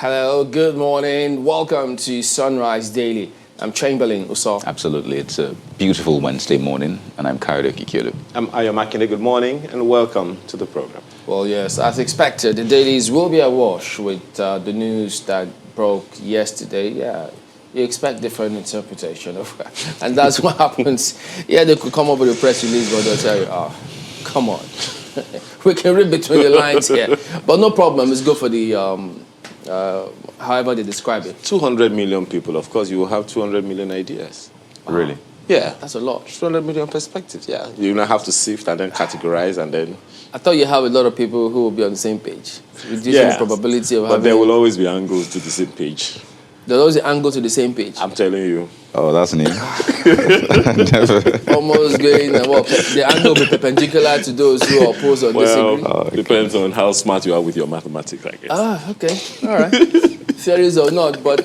Hello, good morning. Welcome to Sunrise Daily. I'm Chamberlain Uso. Absolutely. It's a beautiful Wednesday morning, and I'm Kayode Kikiolu. I'm Ayo Makinde. Good morning, and welcome to the program. Well, yes, as expected, the dailies will be awash with the news that broke yesterday. Yeah, you expect different interpretation of that. And that's what happens. Yeah, they could come up with a press release, but they'll tell you, oh, come on. We can read between the lines here. But no problem. It's good for the... however they describe it. 200 million people, of course, you will have 200 million ideas. Wow. Really? Yeah. That's a lot. 200 million perspectives, yeah. You now have to sift and then categorize and then... I thought you have a lot of people who will be on the same page. Reducing the probability of having... But there will always be angles to the same page. There's always an angle to the same page. I'm telling you. Oh, that's new. Almost going... the angle will be perpendicular to those who oppose or disagree. Well, depends on how smart you are with your mathematics, I guess. Ah, okay. All right. Theories or not, but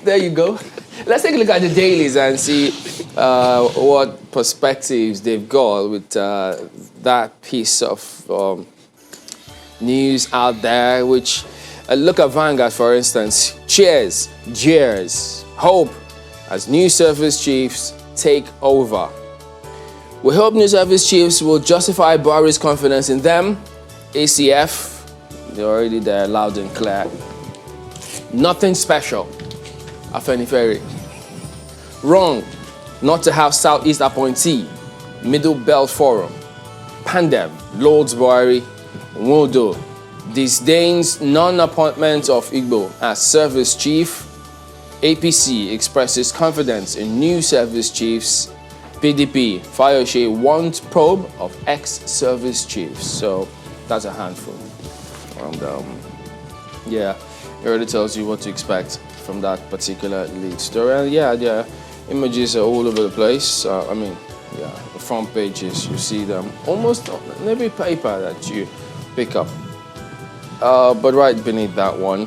there you go. Let's take a look at the dailies and see what perspectives they've got with that piece of news out there, which, look at Vanguard, for instance. Cheers, jeers, hope as new service chiefs take over. We hope new service chiefs will justify Buhari's confidence in them. ACF, they're already there, loud and clear. Nothing special. Afenifere. Wrong not to have Southeast appointee. Middle Belt Forum. Pandem. Lords Buhari. Wodo disdains non-appointment of Igbo as service chief. APC expresses confidence in new service chiefs. PDP, Fayose wants probe of ex-service chiefs. So that's a handful. And yeah, it already tells you what to expect from that particular lead story. And yeah, their images are all over the place. The front pages, you see them almost on every paper that you pick up. But right beneath that one,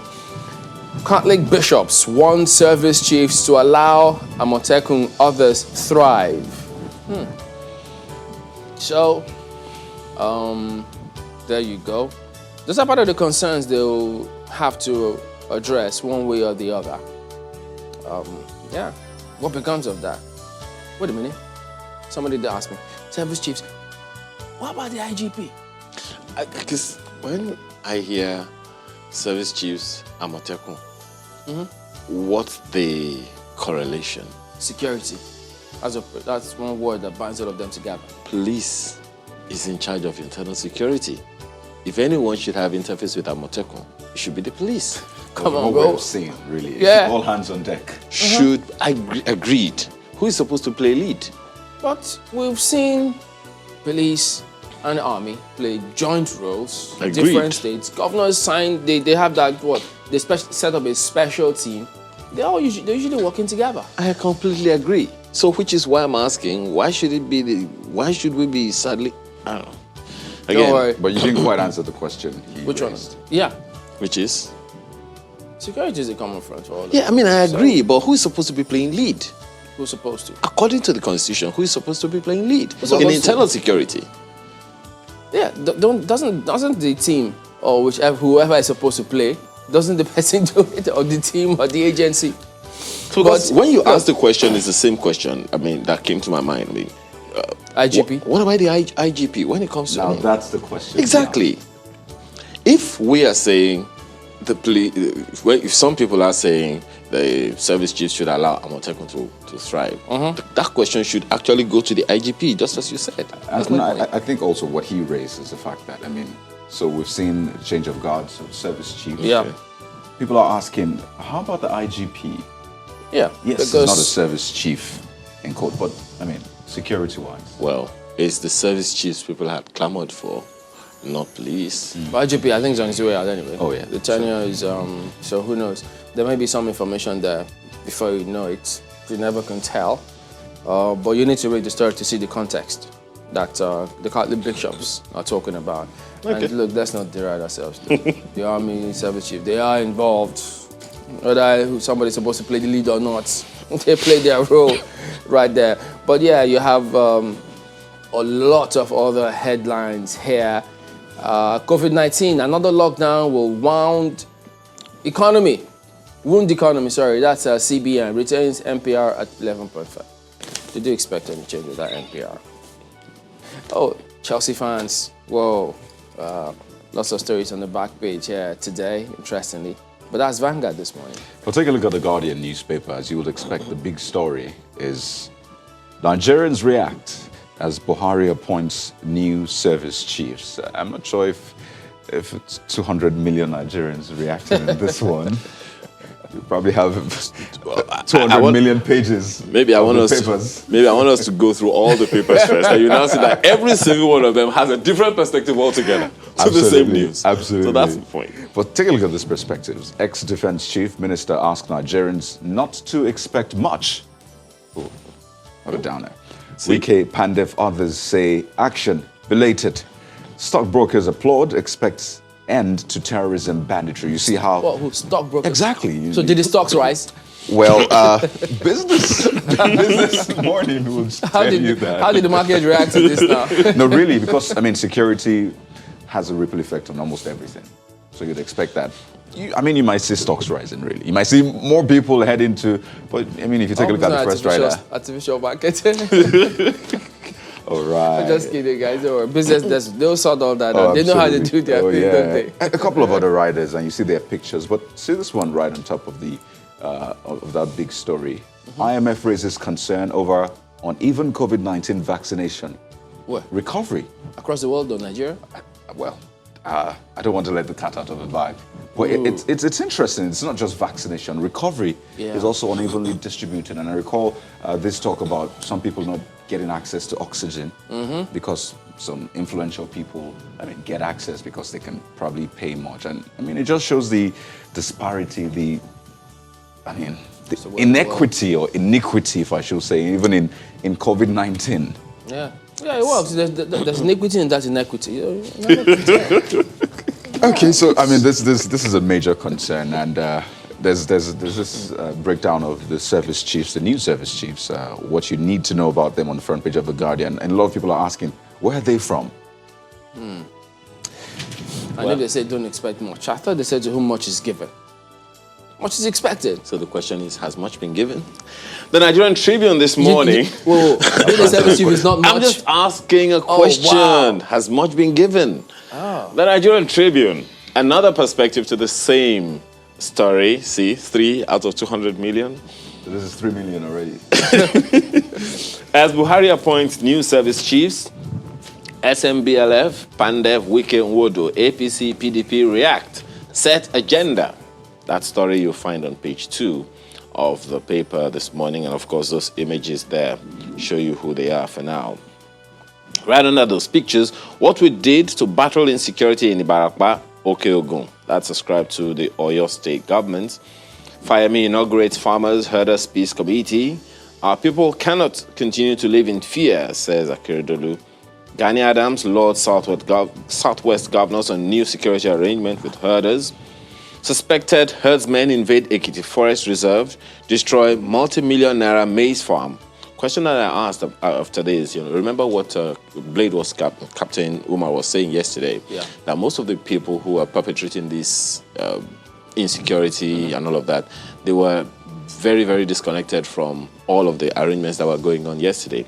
Catholic bishops want service chiefs to allow Amotekun others thrive. So, there you go. Those are part of the concerns they'll have to address one way or the other. Yeah, what becomes of that? Wait a minute. Somebody did ask me, service chiefs, what about the IGP? Because when I hear service chiefs, Amotekun, what's the correlation? Security. That's one word that binds all of them together. Police is in charge of internal security. If anyone should have interface with Amotekun, it should be the police. Come on, what bro. we're seeing, really. Yeah. All hands on deck. Agreed. Who is supposed to play lead? But we've seen police and army play joint roles in Agreed. different states. Governors sign, they have that, they set up a special team. They're usually working together. I completely agree. So which is why I'm asking, why should we be sadly, I don't know. Again, Don't worry. But you didn't quite answer the question. Which raised. one? Yeah. which is? Security is a common front for all of Yeah, I them. mean, I agree, but who is supposed to be playing lead? Who's supposed to? According to the Constitution, who is supposed to be playing lead? Who's In supposed internal security. Yeah, doesn't the team or whoever is supposed to play, doesn't the person do it, or the team or the agency? Because when you ask the question, it's the same question. I mean, that came to my mind. I mean, IGP. What about the IGP when it comes to? Now that's the question. Exactly. If we are saying if some people are saying the service chiefs should allow Amotekun to thrive, that question should actually go to the IGP, just as you said. I think also what he raised is the fact that, so we've seen a change of guards, service chiefs. Yeah. People are asking, how about the IGP? Yeah. Yes, he's not a service chief in court, but security-wise. Well, it's the service chiefs people had clamored for, not police. But IGP, I think, is on his way out anyway. Oh, yeah. The tenure is, so who knows? There may be some information there before you know it. You never can tell. But you need to read the story to see the context that the Catholic bishops are talking about. Okay. And look, let's not deride ourselves. The army, service chief, they are involved. Whether somebody's supposed to play the lead or not, they play their role right there. But yeah, you have a lot of other headlines here. COVID-19, another lockdown will wound Economy. Wound economy, sorry. That's CBN. Retains NPR at 11.5. Did you expect any change with that NPR? Oh, Chelsea fans. Whoa. Lots of stories on the back page here today, interestingly. But that's Vanguard this morning. Well, take a look at the Guardian newspaper. As you would expect, the big story is Nigerians react as Buhari appoints new service chiefs. I'm not sure if it's 200 million Nigerians reacting in this one. You probably have 200 million pages. Maybe I want us to go through all the papers first, and you now see that every single one of them has a different perspective altogether to the same news. Absolutely. So that's the point. But take a look at this perspective. Ex-defense chief minister asked Nigerians not to expect much. Oh, what a downer. Wike, Pandef, others say action belated. Stockbrokers applaud, expects end to terrorism banditry. You see how... What, who stockbrokers? Exactly. So did the stocks rise? Well, business morning will tell you that. How did the market react to this now? No, really, because, I mean, security has a ripple effect on almost everything. So you'd expect that. You might see stocks rising, really. You might see more people head into... But, I mean, if you take a look at the first rider... Artificial marketing. All right. I'm just kidding, guys. Business, they'll sort all that out. They know how to do their thing, don't they? A couple of other riders, and you see their pictures. But see this one right on top of that big story. IMF raises concern over uneven COVID-19 vaccination. Where? Recovery. Across the world, though, Nigeria? I don't want to let the cat out of the bag. But it's interesting. It's not just vaccination. Recovery is also unevenly distributed. And I recall this talk about some people not getting access to oxygen because some influential people, get access because they can probably pay much. And, it just shows the disparity, the inequity or iniquity, if I should say, even in COVID-19. Yeah, it works. There's iniquity and that's inequity. Okay, so this is a major concern, and there's this breakdown of the service chiefs, the new service chiefs, what you need to know about them on the front page of The Guardian, and a lot of people are asking, where are they from? I know they said don't expect much. I thought they said to whom much is given. Much is expected. So the question is, has much been given? The Nigerian Tribune this morning... The service chief is not much. I'm just asking a question. Wow. Has much been given? Oh. The Nigerian Tribune, another perspective to the same story. See, 3 out of 200 million. So this is 3 million already. As Buhari appoints new service chiefs, SMBLF, Pandef, Wike, Nwodo, APC, PDP react. Set agenda. That story you'll find on page 2 of the paper this morning. And of course, those images there show you who they are for now. Right under those pictures, what we did to battle insecurity in Ibarakba, Okeogun. That's ascribed to the Oyo State government. Fayemi inaugurates Farmers Herders Peace Committee. Our people cannot continue to live in fear, says Akeredolu. Gani Adams lauds Southwest governors on new security arrangement with herders. Suspected herdsmen invade Ekiti Forest Reserve, destroy multi-million naira maize farm. Question that I asked after this, remember what Blade was Captain Umar was saying yesterday? Yeah. That most of the people who are perpetrating this insecurity and all of that, they were very, very disconnected from all of the arrangements that were going on yesterday.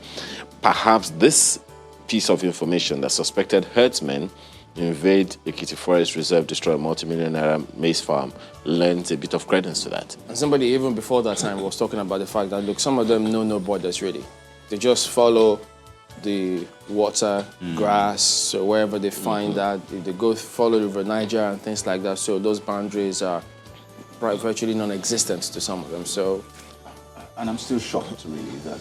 Perhaps this piece of information that suspected herdsmen invade Ekiti Forest Reserve, destroy a multi-million naira maize farm, lends a bit of credence to that. And somebody even before that time was talking about the fact that, look, some of them know no borders really. They just follow the water, grass, so wherever they find that, they go follow the River Niger and things like that. So those boundaries are virtually non-existent to some of them. So, and I'm still shocked really that,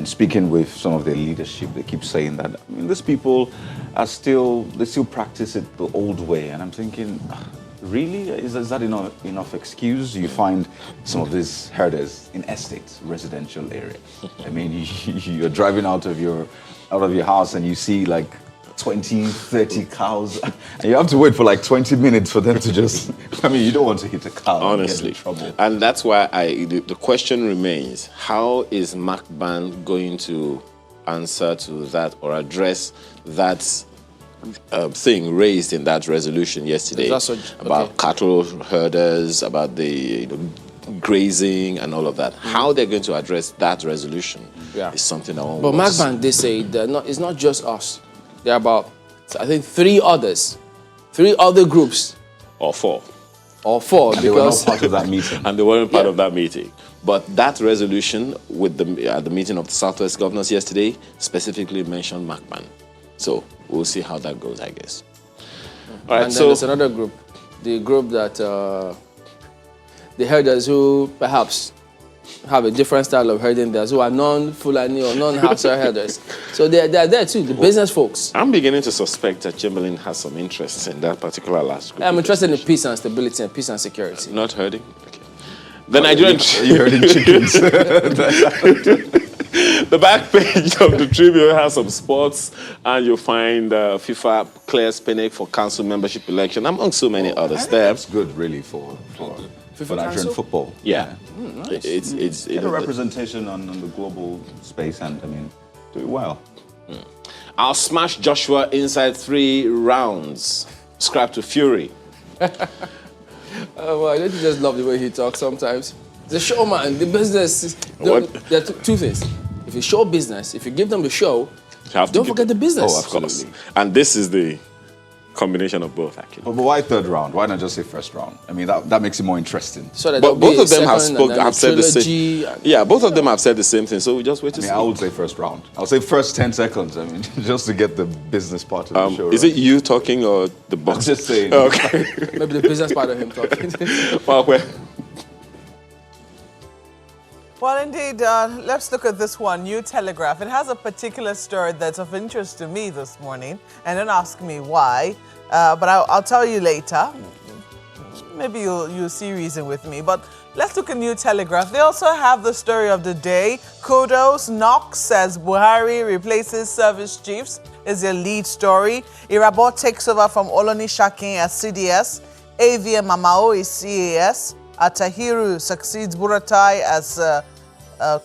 speaking with some of their leadership, they keep saying that, these people they still practice it the old way. And I'm thinking, really? Is that enough excuse? You find some of these herders in estates, residential area. You're driving out of your house and you see like 20, 30 cows, and you have to wait for like 20 minutes for them to just... you don't want to hit a cow. Honestly. And get in trouble. And that's why the question remains, how is MacBan going to answer to that or address that thing raised in that resolution yesterday about cattle herders, about the grazing and all of that. How they're going to address that resolution is something I want. But MacBank, they say it's not just us. There are about, I think, three other groups. Or four. Because they were not part of that meeting. And they weren't part of that meeting. But that resolution with at the meeting of the Southwest governors yesterday specifically mentioned MacBank. So we'll see how that goes, I guess. All right, and then there's another group, the group that the herders who perhaps have a different style of herding theirs, who are non-Fulani or non-Hausa herders. So they're there too, the business folks. I'm beginning to suspect that Chamberlain has some interest in that particular last group. I'm interested in peace and stability and peace and security. Not herding? Okay. The Nigerian... You're herding chickens. The back page of the Tribune has some sports, and you'll find FIFA clears Pinnick for council membership election, among so many other steps. That's good, really, for Nigerian football. Yeah. Nice. It's a representation on the global space, and I mean, do it well. I'll smash Joshua inside 3 rounds. Scrap to Fury. Well, don't you just love the way he talks sometimes? The showman, the business. There are two things. If you show business, if you give them the show, don't forget the business. Oh, absolutely. And this is the combination of both, actually. But why third round? Why not just say first round? I mean, that makes it more interesting. So that but both of them have said the same. Yeah, both of them have said the same thing. So we just wait to see. I would say first round. I'll say first 10 seconds. I mean, just to get the business part of the show. Is it you talking or the boss? I'm just saying. Okay. Maybe the business part of him talking. Well, indeed, let's look at this one, New Telegraph. It has a particular story that's of interest to me this morning, and don't ask me why, but I'll tell you later. Maybe you'll see reason with me, but let's look at New Telegraph. They also have the story of the day. Kudos, Knox says Buhari replaces service chiefs is their lead story. Irabor takes over from Oloni Shakin as CDS. AVM Mamao is CAS. Atahiru succeeds Buratai as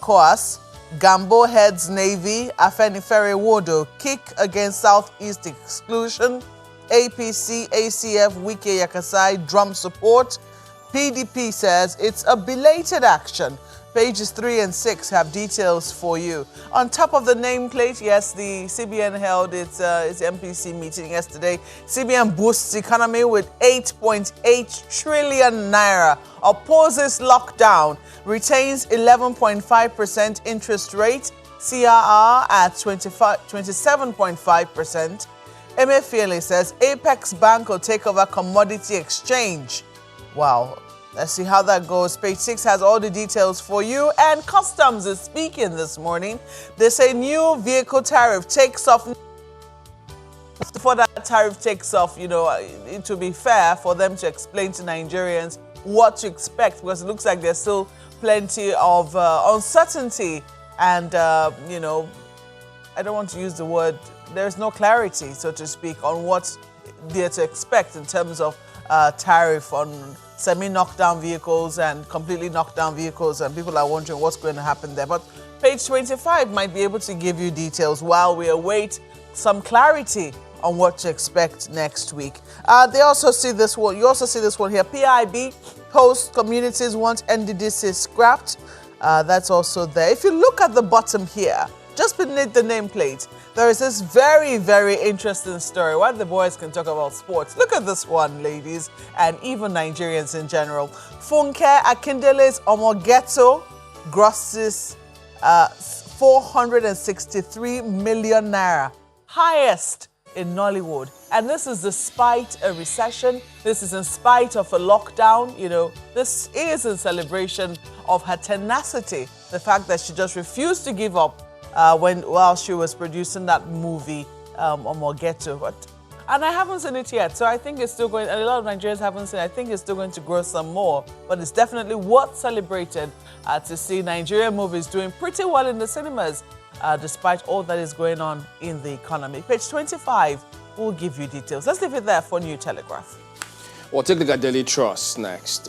COAS. Gambo heads Navy. Afenifere Wodo kick against Southeast exclusion. APC, ACF, Wike Yakasai drum support. PDP says it's a belated action. Pages 3 and 6 have details for you. On top of the nameplate, yes, the CBN held its MPC meeting yesterday. CBN boosts economy with 8.8 trillion naira. Opposes lockdown. Retains 11.5% interest rate. CRR at 27.5%. Emefiele says Apex Bank will take over commodity exchange. Wow. Let's see how that goes. Page 6 has all the details for you. And Customs is speaking this morning. They say new vehicle tariff takes off. Before that tariff takes off, it will be fair for them to explain to Nigerians what to expect, because it looks like there's still plenty of uncertainty. And, I don't want to use the word, there's no clarity, so to speak, on what they're to expect in terms of tariff on semi-knockdown vehicles and completely knockdown vehicles, and people are wondering what's going to happen there. But page 25 might be able to give you details while we await some clarity on what to expect next week. They also see this one. You also see this one here. PIB, host communities want NDDC scrapped. That's also there. If you look at the bottom here, just beneath the nameplate, there is this very, very interesting story. While the boys can talk about sports, look at this one, ladies, and even Nigerians in general. Funke Akindele's Omogeto grosses 463 million naira, highest in Nollywood. And this is despite a recession. This is in spite of a lockdown. This is in celebration of her tenacity, the fact that she just refused to give up while she was producing that movie, Omogeto. And I haven't seen it yet, so I think it's still going, and a lot of Nigerians haven't seen it. I think it's still going to grow some more, but it's definitely worth celebrating to see Nigerian movies doing pretty well in the cinemas, despite all that is going on in the economy. Page 25 will give you details. Let's leave it there for New Telegraph. We'll take a look at Daily Trust next.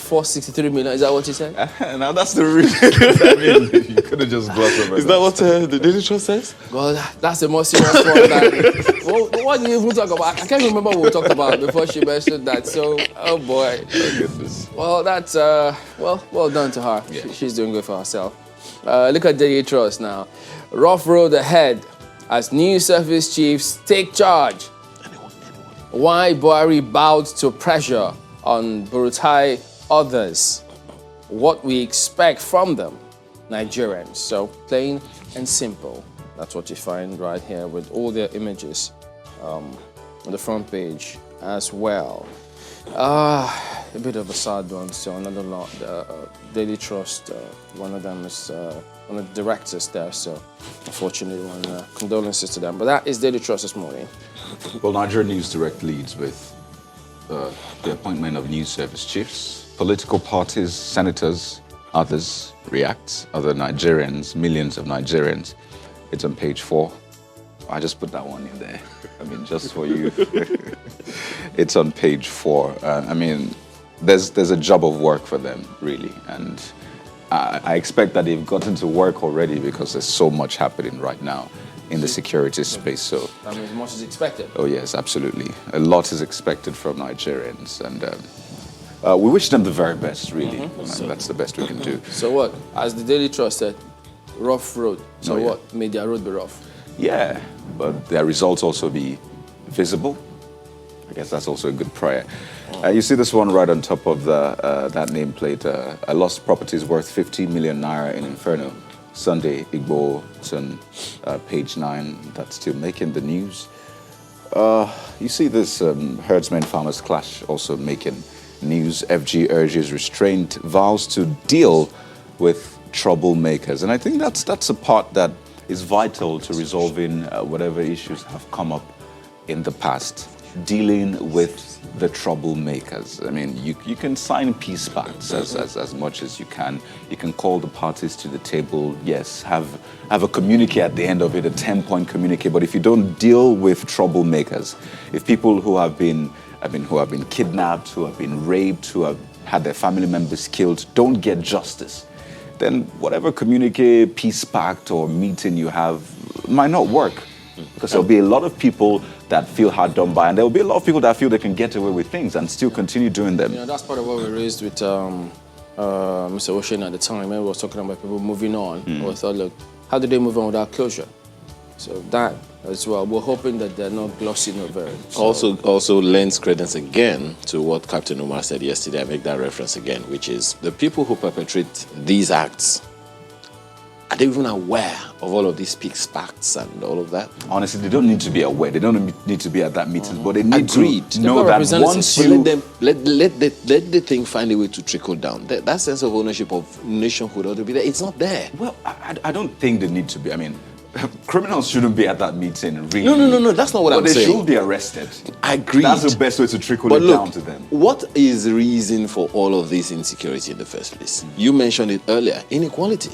463 million. Is that what you said? Now that's the reason. I mean, you could have just glossed over. Is that what the Daily Trust says? Well, that's the most serious one. What do you even talk about? I can't remember what we talked about before she mentioned that. So, oh boy. Oh, goodness. Well, that's well done to her. Yeah. She's doing good for herself. Look at Daily Trust now. Rough road ahead as new service chiefs take charge. Why Buhari bowed to pressure on Burutai others. What we expect from them, Nigerians. So plain and simple. That's what you find right here with all their images on the front page as well. A bit of a sad one. So another lot. Daily Trust. One of them is one of the directors there. So unfortunately, condolences to them. But that is Daily Trust this morning. Well, Nigeria News Direct leads with the appointment of new service chiefs. Political parties, senators, others react. Other Nigerians, millions of Nigerians. It's on page 4. I just put that one in there. I mean, just for you. It's on page 4. I mean, there's a job of work for them, really. And I expect that they've gotten to work already because there's so much happening right now in the security space. So I mean, as much as expected. oh yes, absolutely. A lot is expected from Nigerians, and we wish them the very best, really. And that's the best we can do. So what? As the Daily Trust said, rough road. So Oh, yeah. what made their road be rough? Yeah, but their results also be visible. I guess that's also a good prayer. You see this one right on top of that nameplate. I lost properties worth 50 million naira in Inferno. Sunday, Igbo, it's on page 9. That's still making the news. You see this herdsmen-farmers clash also making news. FG urges restraint, vows to deal with troublemakers. And I think that's a part that is vital to resolving whatever issues have come up in the past. Dealing with the troublemakers. I mean, you can sign peace pacts as much as you can. You can call the parties to the table. Yes, have a communique at the end of it, a 10-point communique. But if you don't deal with troublemakers, if people who have been kidnapped, who have been raped, who have had their family members killed, don't get justice, then whatever communique, peace pact, or meeting you have might not work. Because there'll be a lot of people that feel hard done by, and there'll be a lot of people that feel they can get away with things and still continue doing them. You know, that's part of what we raised with Mr. Oshin at the time. When we were talking about people moving on. We thought, look, how do they move on without closure? So that as well. We're hoping that they're not glossing over it. So Also lends credence again to what Captain Umar said yesterday. I make that reference again, which is the people who perpetrate these acts, are they even aware of all of these peace pacts and all of that? Honestly, they don't need to be aware. They don't need to be at that meeting, but they need Agreed. to know that once you... Let the thing find a way to trickle down. That sense of ownership of nationhood ought to be there. It's not there. Well, I don't think they need to be. I mean, criminals shouldn't be at that meeting, really. No. That's not what I'm saying. But they should be arrested. Agreed. That's the best way to trickle But it look, down to them. what is the reason for all of this insecurity in the first place? You mentioned it earlier, inequality.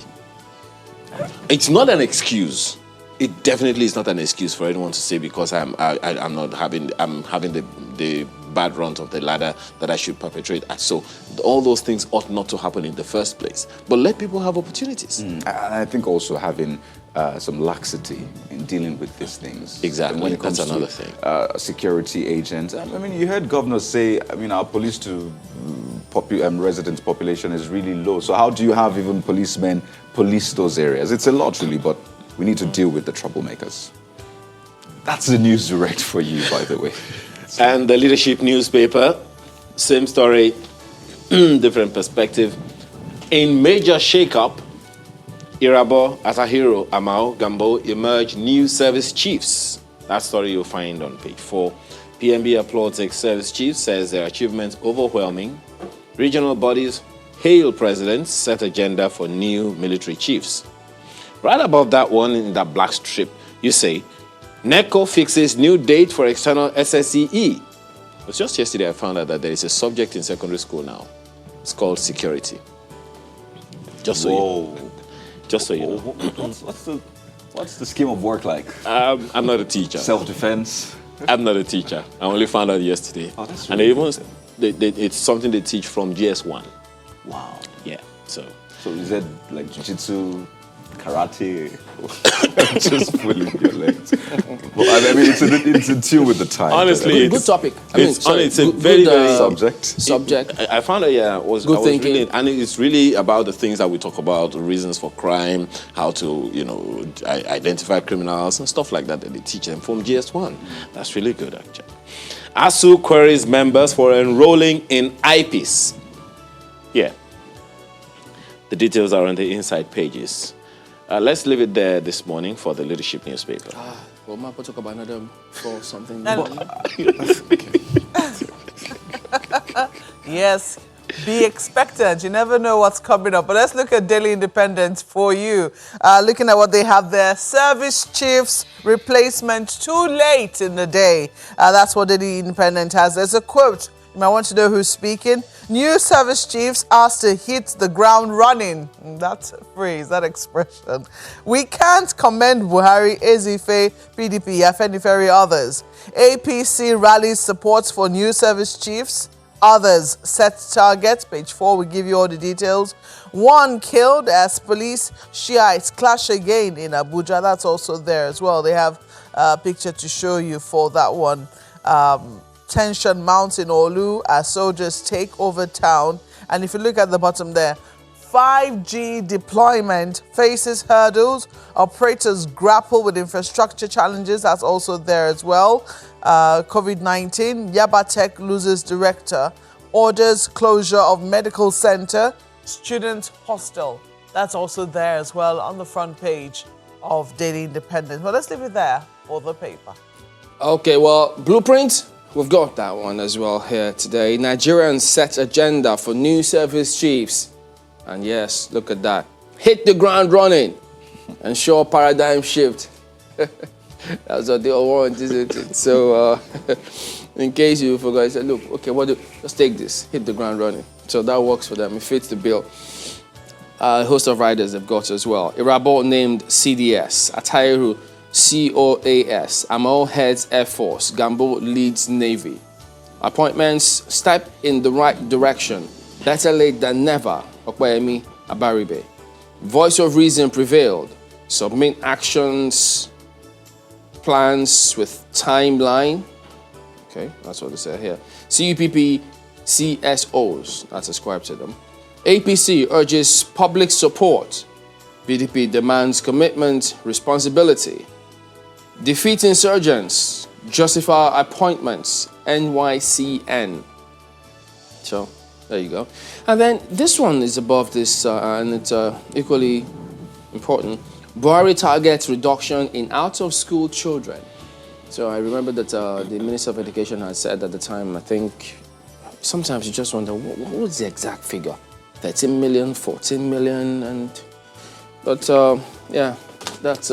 It's not an excuse. It definitely is not an excuse for anyone to say because I'm having the bad runs of the ladder that I should perpetrate. So all those things ought not to happen in the first place. But let people have opportunities. I think also having some laxity in dealing with these things. Exactly. And when it comes That's to another thing. Security agents. I mean, you heard governors say, I mean, our police to residents population is really low. So how do you have even policemen police those areas? It's a lot, really, but we need to deal with the troublemakers. That's the news direct for you, by the way. And the leadership newspaper, same story, different perspective. In major shakeup, Irabo, Asahiro, Amao, Gambo emerge new service chiefs. That story you'll find on page 4. PMB applauds ex-service chiefs, says their achievements overwhelming. Regional bodies hail presidents, set agenda for new military chiefs. Right above that one in that black strip, you say, NECO fixes new date for external SSCE. It was just yesterday I found out that there is a subject in secondary school now. It's called security. Just so you know. Just so you know. What's the scheme of work like? I'm not a teacher. Self-defense? I'm not a teacher. I only found out yesterday. Oh, that's and really it's something they teach from GS1. Wow. Yeah. So So is that like jiu-jitsu, karate, just pulling your legs? Well, I mean, it's in tune with the time. honestly, Good topic. It's a good, very, good, very subject. I found that I was thinking. reading, and it's really about the things that we talk about, the reasons for crime, how to identify criminals and stuff like that they teach them from GS1. That's really good, actually. ASU queries members for enrolling in IPs. Yeah. The details are on the inside pages. Let's leave it there this morning for the leadership newspaper. Well, Mark, we'll talk about another for something. Yes, be expectant. You never know what's coming up. But let's look at Daily Independent for you. Looking at what they have there. Service chiefs replacement too late in the day. That's what Daily Independent has. There's a quote. You might want to know who's speaking. New service chiefs asked to hit the ground running. That phrase, that expression. We can't commend Buhari, Ezife, PDP, Afenifere, others. APC rallies support for new service chiefs. Others set targets. Page 4 will give you all the details. One killed as police Shiites clash again in Abuja. That's also there as well. They have a picture to show you for that one. Tension mounts in Olu as soldiers take over town. And if you look at the bottom there, 5G deployment faces hurdles. Operators grapple with infrastructure challenges. That's also there as well. COVID-19, Yaba Tech loses director. Orders closure of medical center. Student hostel. That's also there as well on the front page of Daily Independent. Well, let's leave it there for the paper. Okay, well, blueprint. We've got that one as well here today. Nigerians set agenda for new service chiefs. And yes, look at that. Hit the ground running. Ensure paradigm shift. That's what they all want, isn't it? So, in case you forgot, I said, look, okay, let's take this. Hit the ground running. So that works for them. It fits the bill. A host of riders they've got as well. Irabo named CDS. Atairu COAS, Amal heads Air Force, Gambo leads Navy. Appointments step in the right direction. Better late than never. Okwayemi Abaribe. Voice of reason prevailed. Submit actions, plans with timeline. Okay, that's what they say here. CUPP CSOs, that's ascribed to them. APC urges public support. PDP demands commitment, responsibility. Defeat insurgents, justify appointments, NYCN. So, there you go. And then this one is above this, and it's equally important. Buhari targets reduction in out-of-school children. So I remember that the Minister of Education had said at the time, I think, sometimes you just wonder, what was the exact figure? 13 million, 14 million, but yeah, that's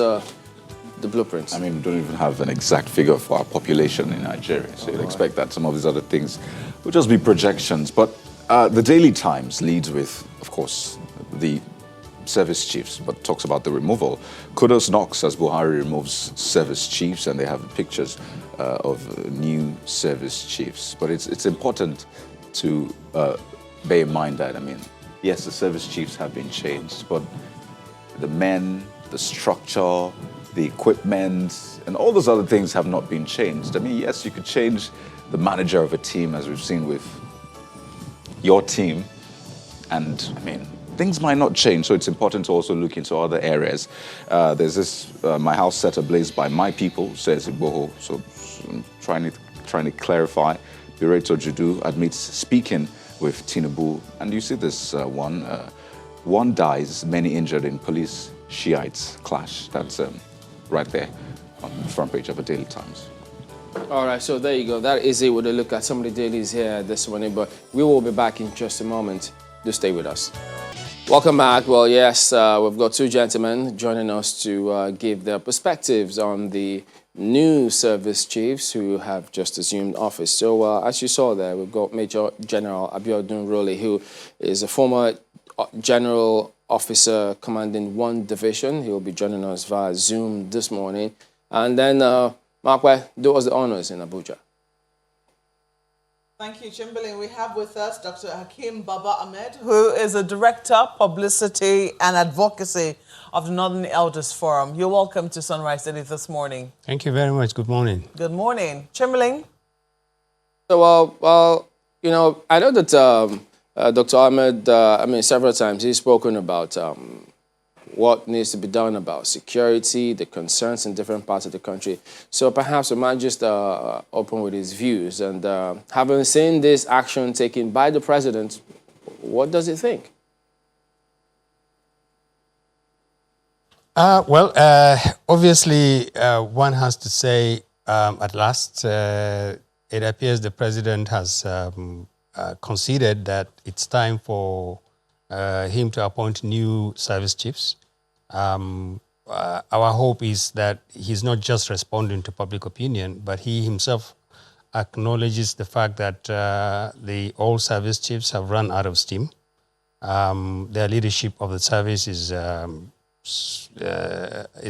the blueprints. I mean, we don't even have an exact figure for our population in Nigeria, so you'd expect that some of these other things will just be projections. But the Daily Times leads with, of course, the service chiefs, but talks about the removal. Kudos knocks as Buhari removes service chiefs, and they have pictures of new service chiefs. But it's important to bear in mind that, I mean, yes, the service chiefs have been changed, but the men, the structure, the equipment, and all those other things have not been changed. I mean, yes, you could change the manager of a team, as we've seen with your team, and I mean, things might not change, so it's important to also look into other areas. There's this, my house set ablaze by my people, says Iboho, so I'm trying to clarify. Bireto Judu admits speaking with Tinubu, and you see this one dies, many injured in police Shiites clash. That's right there on the front page of the Daily Times. All right, so there you go. That is it with a look at some of the dailies here this morning, but we will be back in just a moment. Do stay with us. Welcome back. Well, yes, we've got two gentlemen joining us to give their perspectives on the new service chiefs who have just assumed office. So as you saw there, we've got Major General Abiodun Role, who is a former general officer commanding 1 division. He will be joining us via Zoom this morning. And then, Mark, do us the honors in Abuja. Thank you, Chamberlain. We have with us Dr. Hakeem Baba Ahmed, who is a Director, Publicity and Advocacy of the Northern Elders Forum. You're welcome to Sunrise Daily this morning. Thank you very much. Good morning. Good morning. Chamberlain? So, you know, I know that Dr. Ahmed, several times he's spoken about what needs to be done about security, the concerns in different parts of the country. So perhaps we might just open with his views. And having seen this action taken by the president, what does he think? Obviously, one has to say at last, it appears the president has conceded that it's time for him to appoint new service chiefs. Our hope is that he's not just responding to public opinion, but he himself acknowledges the fact that the old service chiefs have run out of steam. Their leadership of the service is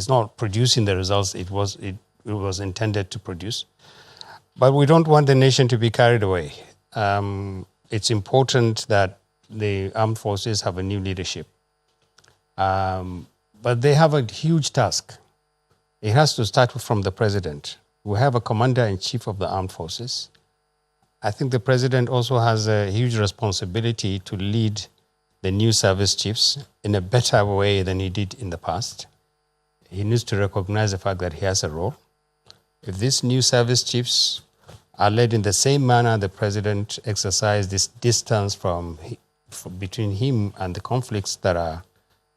not producing the results it was intended to produce. But we don't want the nation to be carried away. It's important that the armed forces have a new leadership. But they have a huge task. It has to start from the president. We have a commander-in-chief of the armed forces. I think the president also has a huge responsibility to lead the new service chiefs in a better way than he did in the past. He needs to recognize the fact that he has a role. If these new service chiefs are led in the same manner the president exercised this distance from between him and the conflicts that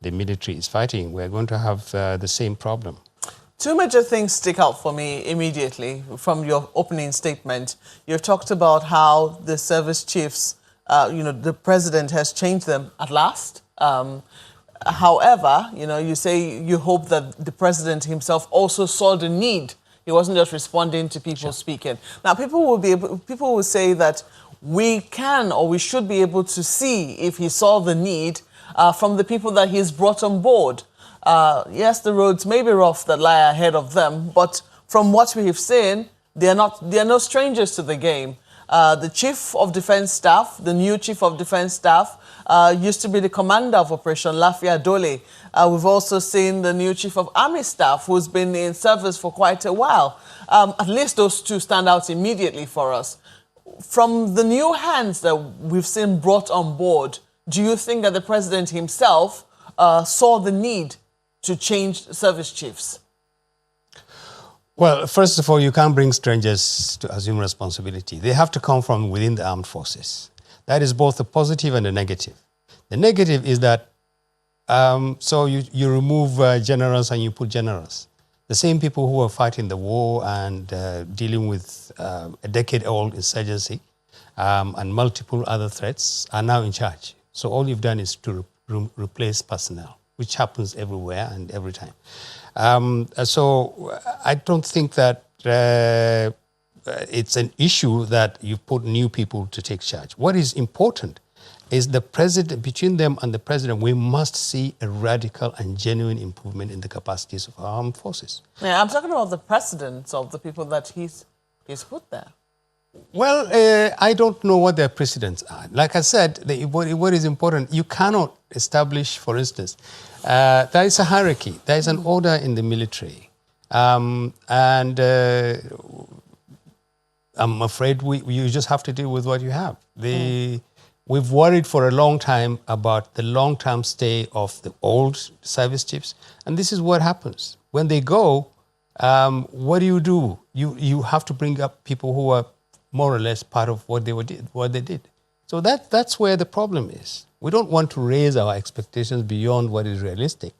the military is fighting, we're going to have the same problem. Two major things stick out for me immediately from your opening statement. You talked about how the service chiefs, the president has changed them at last. However, you say you hope that the president himself also saw the need. He wasn't just responding to people speaking. Now, people will say that we can or we should be able to see if he saw the need from the people that he's brought on board. Yes, the roads may be rough that lie ahead of them, but from what we have seen, they are no strangers to the game. The Chief of Defense Staff, the new Chief of Defense Staff, used to be the commander of Operation Lafia Dole. We've also seen the new Chief of Army Staff, who's been in service for quite a while. At least those two stand out immediately for us. From the new hands that we've seen brought on board, do you think that the president himself saw the need to change service chiefs? Well, first of all, you can't bring strangers to assume responsibility. They have to come from within the armed forces. That is both a positive and a negative. The negative is that, so you remove generals and you put generals. The same people who are fighting the war and dealing with a decade-old insurgency and multiple other threats are now in charge. So all you've done is to replace personnel, which happens everywhere and every time. So I don't think that it's an issue that you put new people to take charge. What is important is the president, between them and the president, we must see a radical and genuine improvement in the capacities of our armed forces. Yeah, I'm talking about the precedents of the people that he's put there. Well, I don't know what their precedents are. Like I said, what is important, you cannot establish, for instance, there is a hierarchy, there is an order in the military. I'm afraid you just have to deal with what you have. We've worried for a long time about the long-term stay of the old service chiefs, and this is what happens. When they go, what do? You have to bring up people who are more or less part of what they did. So that's where the problem is. We don't want to raise our expectations beyond what is realistic.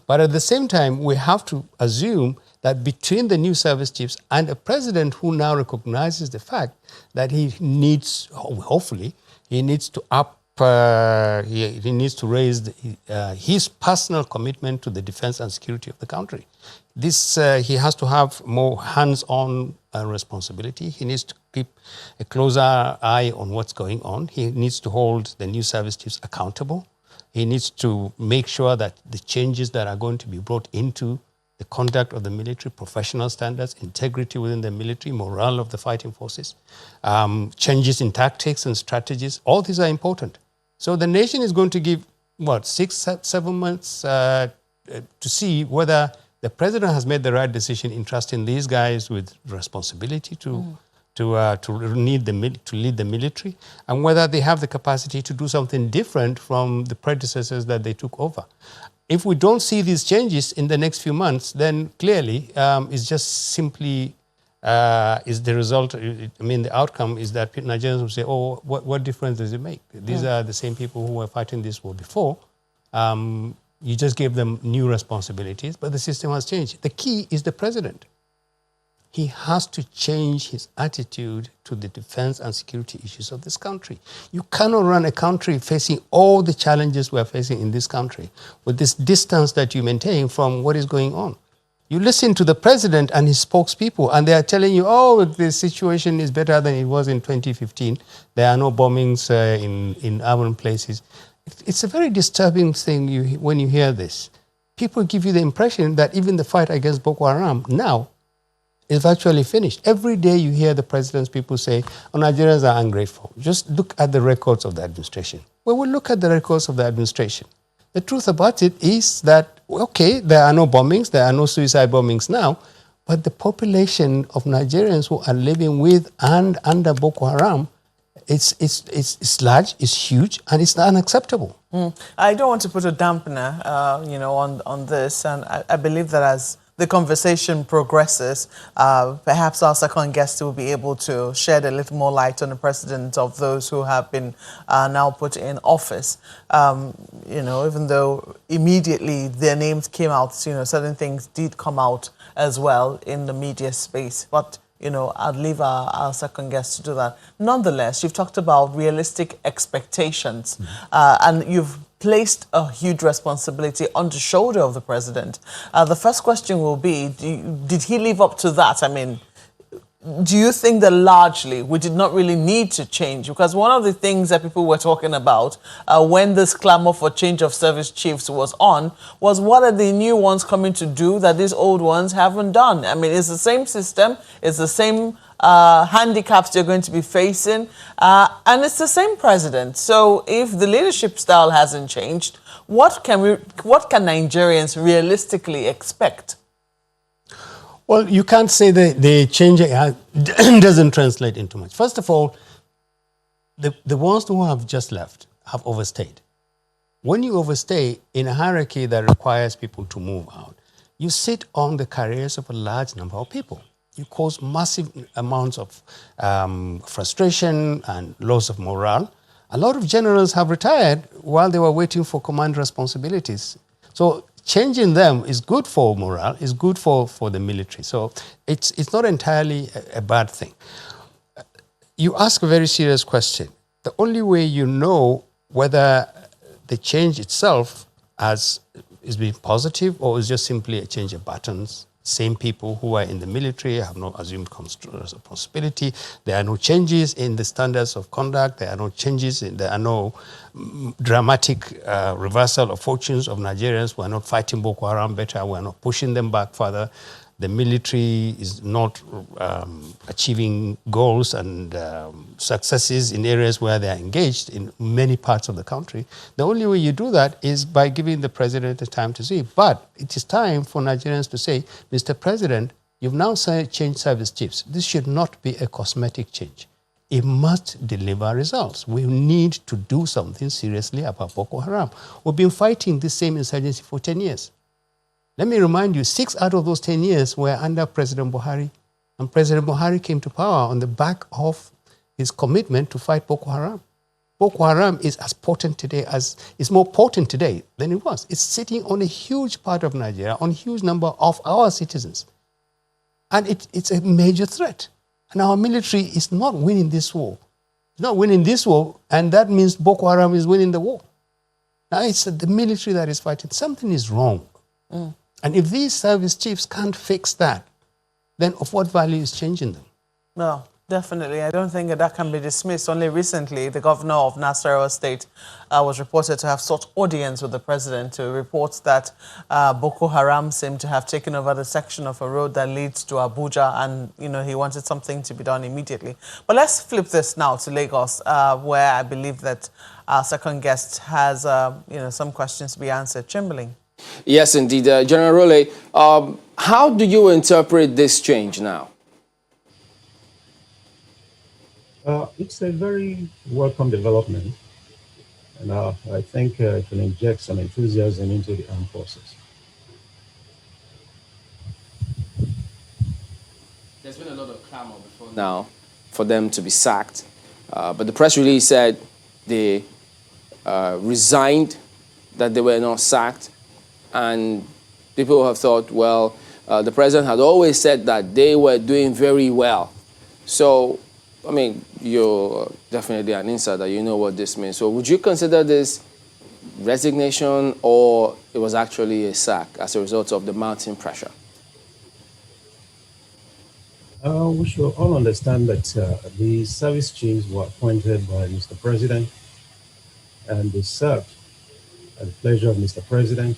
But at the same time, we have to assume that between the new service chiefs and a president who now recognizes the fact that he needs, hopefully, he needs to he needs to raise his personal commitment to the defense and security of the country. He has to have more hands-on responsibility. He needs to keep a closer eye on what's going on. He needs to hold the new service chiefs accountable. He needs to make sure that the changes that are going to be brought into the conduct of the military, professional standards, integrity within the military, morale of the fighting forces, changes in tactics and strategies. All these are important. So the nation is going to give, 6, 7 months to see whether the president has made the right decision in trusting these guys with responsibility to lead the military, and whether they have the capacity to do something different from the predecessors that they took over. If we don't see these changes in the next few months, then clearly it's just simply is the result. The outcome is that Nigerians will say, "Oh, what difference does it make? These are the same people who were fighting this war before. You just gave them new responsibilities, but the system has changed." The key is the president. He has to change his attitude to the defense and security issues of this country. You cannot run a country facing all the challenges we are facing in this country with this distance that you maintain from what is going on. You listen to the president and his spokespeople, and they are telling you, oh, the situation is better than it was in 2015. There are no bombings in urban places. It's a very disturbing thing when you hear this. People give you the impression that even the fight against Boko Haram now is virtually finished. Every day you hear the president's people say, oh, Nigerians are ungrateful. Just look at the records of the administration. Well, we look at the records of the administration. The truth about it is that, okay, there are no bombings, there are no suicide bombings now, but the population of Nigerians who are living with and under Boko Haram, it's large, it's huge, and it's unacceptable. I don't want to put a dampener, on this, and I believe that as the conversation progresses, perhaps our second guest will be able to shed a little more light on the precedent of those who have been now put in office. Even though immediately their names came out, certain things did come out as well in the media space. But I'd leave our second guest to do that. Nonetheless, you've talked about realistic expectations, and you've placed a huge responsibility on the shoulder of the president. The first question will be, did he live up to that? I mean, do you think that largely we did not really need to change? Because one of the things that people were talking about when this clamor for change of service chiefs was on was, what are the new ones coming to do that these old ones haven't done? I mean, it's the same system, it's the same handicaps you're going to be facing, and it's the same president. So if the leadership style hasn't changed, what can Nigerians realistically expect? Well, you can't say the change doesn't translate into much. First of all, the ones who have just left have overstayed. When you overstay in a hierarchy that requires people to move out, you sit on the careers of a large number of people. You cause massive amounts of frustration and loss of morale. A lot of generals have retired while they were waiting for command responsibilities. So changing them is good for morale, is good for the military. So it's not entirely a bad thing. You ask a very serious question. The only way you know whether the change itself is being positive or is just simply a change of buttons. Same people who are in the military have not assumed responsibility. There are no changes in the standards of conduct. There are no changes. There are no dramatic reversal of fortunes of Nigerians. We are not fighting Boko Haram better. We are not pushing them back further. The military is not achieving goals and successes in areas where they are engaged in many parts of the country. The only way you do that is by giving the president the time to see. But it is time for Nigerians to say, Mr. President, you've now changed service chiefs. This should not be a cosmetic change. It must deliver results. We need to do something seriously about Boko Haram. We've been fighting this same insurgency for 10 years. Let me remind you, 6 out of those 10 years were under President Buhari. And President Buhari came to power on the back of his commitment to fight Boko Haram. Boko Haram is more potent today than it was. It's sitting on a huge part of Nigeria, on a huge number of our citizens. And it's a major threat. And our military is not winning this war. It's not winning this war, and that means Boko Haram is winning the war. Now it's the military that is fighting. Something is wrong. And if these service chiefs can't fix that, then of what value is changing them? No. Definitely. I don't think that can be dismissed. Only recently, the governor of Nasarawa State was reported to have sought audience with the president to report that Boko Haram seemed to have taken over the section of a road that leads to Abuja, and, he wanted something to be done immediately. But let's flip this now to Lagos, where I believe that our second guest has, some questions to be answered. Chamberlain. Yes, indeed. General Role, how do you interpret this change now? It's a very welcome development, and I think it will inject some enthusiasm into the armed forces. There's been a lot of clamor before now for them to be sacked, but the press release said they resigned, that they were not sacked, and people have thought, well, the president had always said that they were doing very well. So, I mean, you're definitely an insider, you know what this means. So would you consider this resignation, or it was actually a sack as a result of the mounting pressure? We should all understand that the service chiefs were appointed by Mr. President, and they served at the pleasure of Mr. President.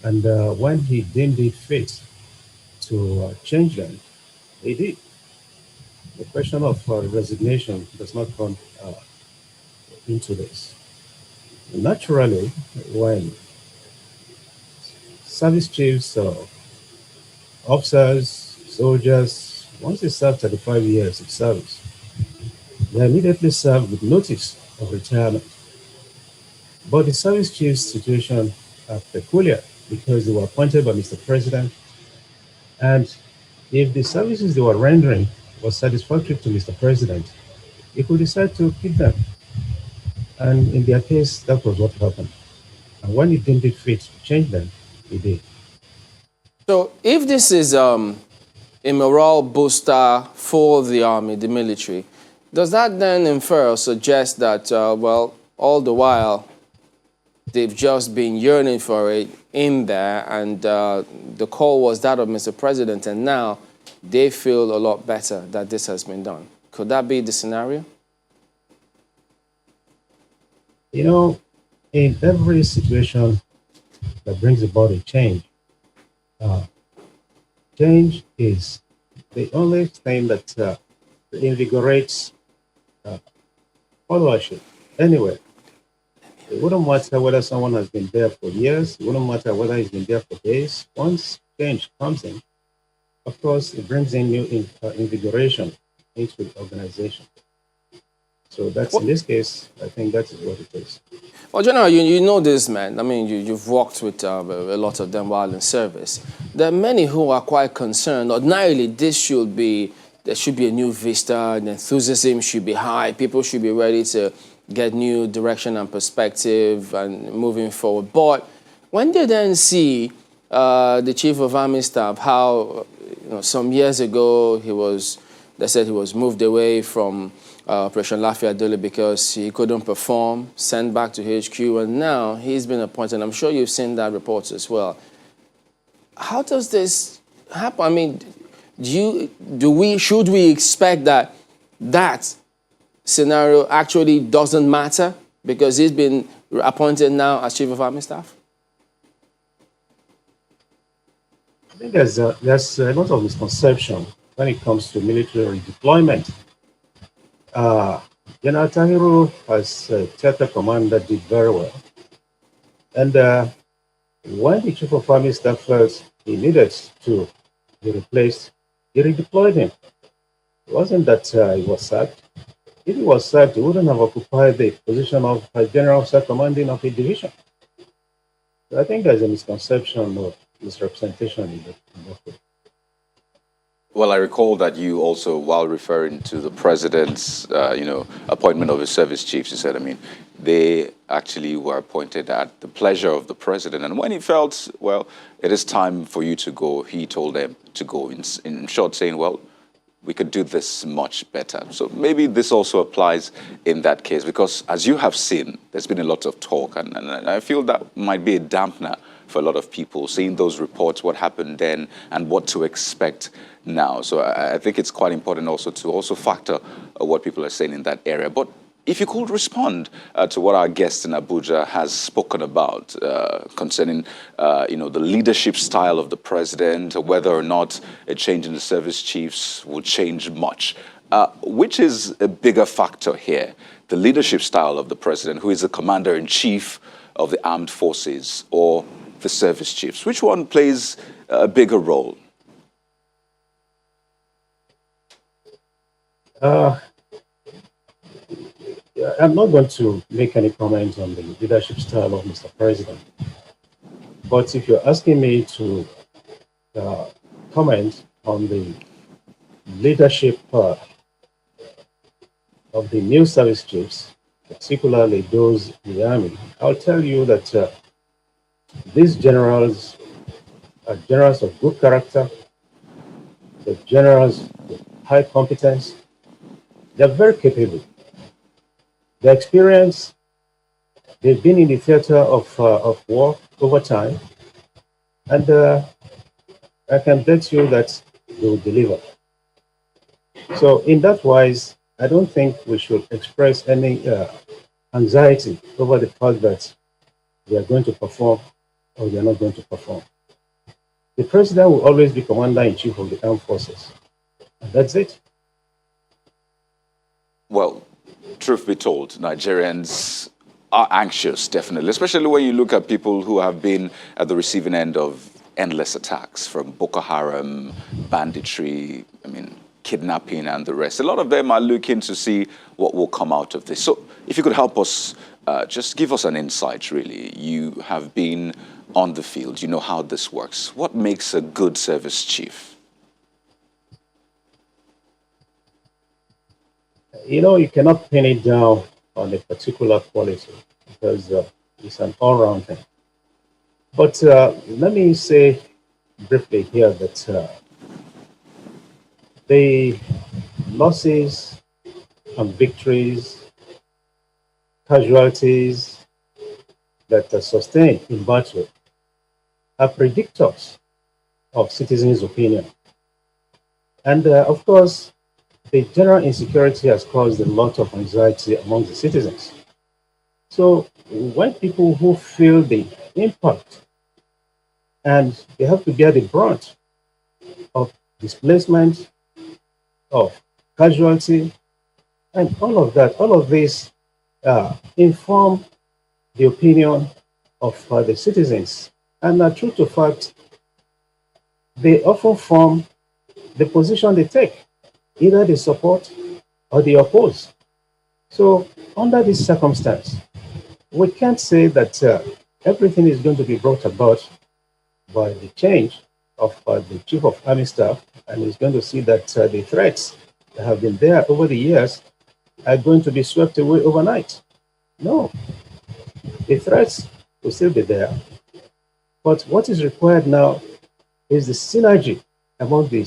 And when he deemed it fit to change them, he did. The question of resignation does not come into this. Naturally, when service chiefs, officers, soldiers, once they serve 35 years of service, they are immediately served with notice of retirement. But the service chiefs' situation are peculiar because they were appointed by Mr. President, and if the services they were rendering was satisfactory to Mr. President, he could decide to keep them. And in their case, that was what happened. And when he deemed it fit to change them, he did. So if this is a morale booster for the army, the military, does that then infer or suggest that, all the while, they've just been yearning for it in there, and the call was that of Mr. President, and now they feel a lot better that this has been done? Could that be the scenario? In every situation that brings about a change, change is the only thing that invigorates followership. Anyway, it wouldn't matter whether someone has been there for years. It wouldn't matter whether he's been there for days. Once change comes in, of course, it brings in new invigoration into the organization. So that's, in this case, I think that is what it is. Well, General, you know this, man. I mean, you've worked with a lot of them while in service. There are many who are quite concerned. Ordinarily, there should be a new vista, the enthusiasm should be high, people should be ready to get new direction and perspective and moving forward. But when they then see the Chief of Army Staff, how some years ago they said he was moved away from Operation Lafayette Dole because he couldn't perform, sent back to HQ, and now he's been appointed. I'm sure you've seen that report as well. How does this happen? I mean, should we expect that scenario actually doesn't matter because he's been appointed now as Chief of Army Staff? I think there's a lot of misconception when it comes to military deployment. General Tahiru, as theater commander, did very well. And when the Chief of Army Staff felt he needed to be replaced, he redeployed him. It wasn't that he was sacked. If he was sacked, he wouldn't have occupied the position of General Officer Commanding of a division. So I think there's a misconception or misrepresentation in that. Well, I recall that you also, while referring to the president's, appointment of his service chiefs, you said, they actually were appointed at the pleasure of the president. And when he felt, it is time for you to go, he told them to go. In short, saying, we could do this much better. So maybe this also applies in that case, because as you have seen, there's been a lot of talk, and I feel that might be a dampener for a lot of people, seeing those reports, what happened then, and what to expect now. So I think it's quite important also to also factor what people are saying in that area. But if you could respond to what our guest in Abuja has spoken about concerning, the leadership style of the president, whether or not a change in the service chiefs would change much. Which is a bigger factor here? The leadership style of the president, who is the commander-in-chief of the armed forces, or the service chiefs? Which one plays a bigger role? I'm not going to make any comments on the leadership style of Mr. President. But if you're asking me to comment on the leadership of the new service chiefs, particularly those in the army, I'll tell you that these generals are generals of good character, they're generals with high competence, they're very capable. The experience, they've been in the theater of war over time, and I can bet you that they will deliver. So in that wise, I don't think we should express any anxiety over the fact that they are going to perform or they are not going to perform. The president will always be commander-in-chief of the armed forces, and that's it. Well, truth be told, Nigerians are anxious, definitely, especially when you look at people who have been at the receiving end of endless attacks from Boko Haram, banditry, kidnapping and the rest. A lot of them are looking to see what will come out of this. So if you could help us, just give us an insight, really. You have been on the field. You know how this works. What makes a good service chief? You cannot pin it down on a particular quality because it's an all-round thing. But let me say briefly here that the losses and victories, casualties that are sustained in battle are predictors of citizens' opinion. And of course, the general insecurity has caused a lot of anxiety among the citizens. So when people who feel the impact and they have to bear the brunt of displacement, of casualty, and all of that, all of this inform the opinion of the citizens. And true to fact, they often form the position they take. Either they support or they oppose. So under this circumstance, we can't say that everything is going to be brought about by the change of the Chief of Army Staff, and is going to see that the threats that have been there over the years are going to be swept away overnight. No, the threats will still be there. But what is required now is the synergy among the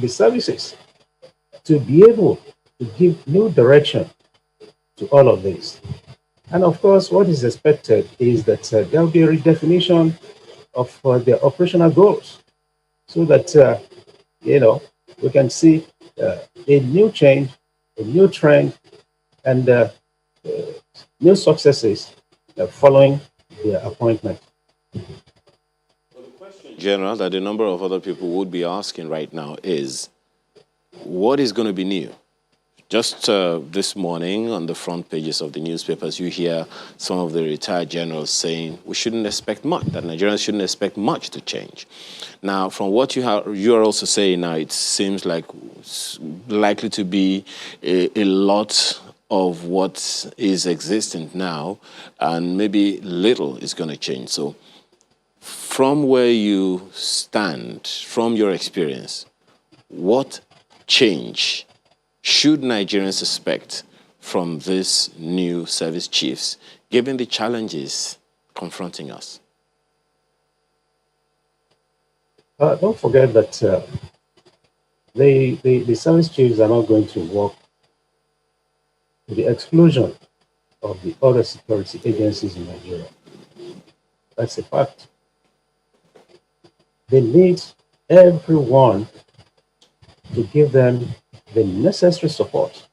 services to be able to give new direction to all of this. And of course, what is expected is that there will be a redefinition of their operational goals so that, we can see a new change, a new trend, and new successes following their appointment. General, that a number of other people would be asking right now is, what is going to be new? Just this morning on the front pages of the newspapers, you hear some of the retired generals saying we shouldn't expect much, that Nigerians shouldn't expect much to change. Now, from what you're also saying now, it seems like it's likely to be a lot of what is existent now, and maybe little is going to change. So from where you stand, from your experience, what change should Nigerians expect from these new service chiefs, given the challenges confronting us? Don't forget that the service chiefs are not going to work to the exclusion of the other security agencies in Nigeria. That's a fact. They need everyone to give them the necessary support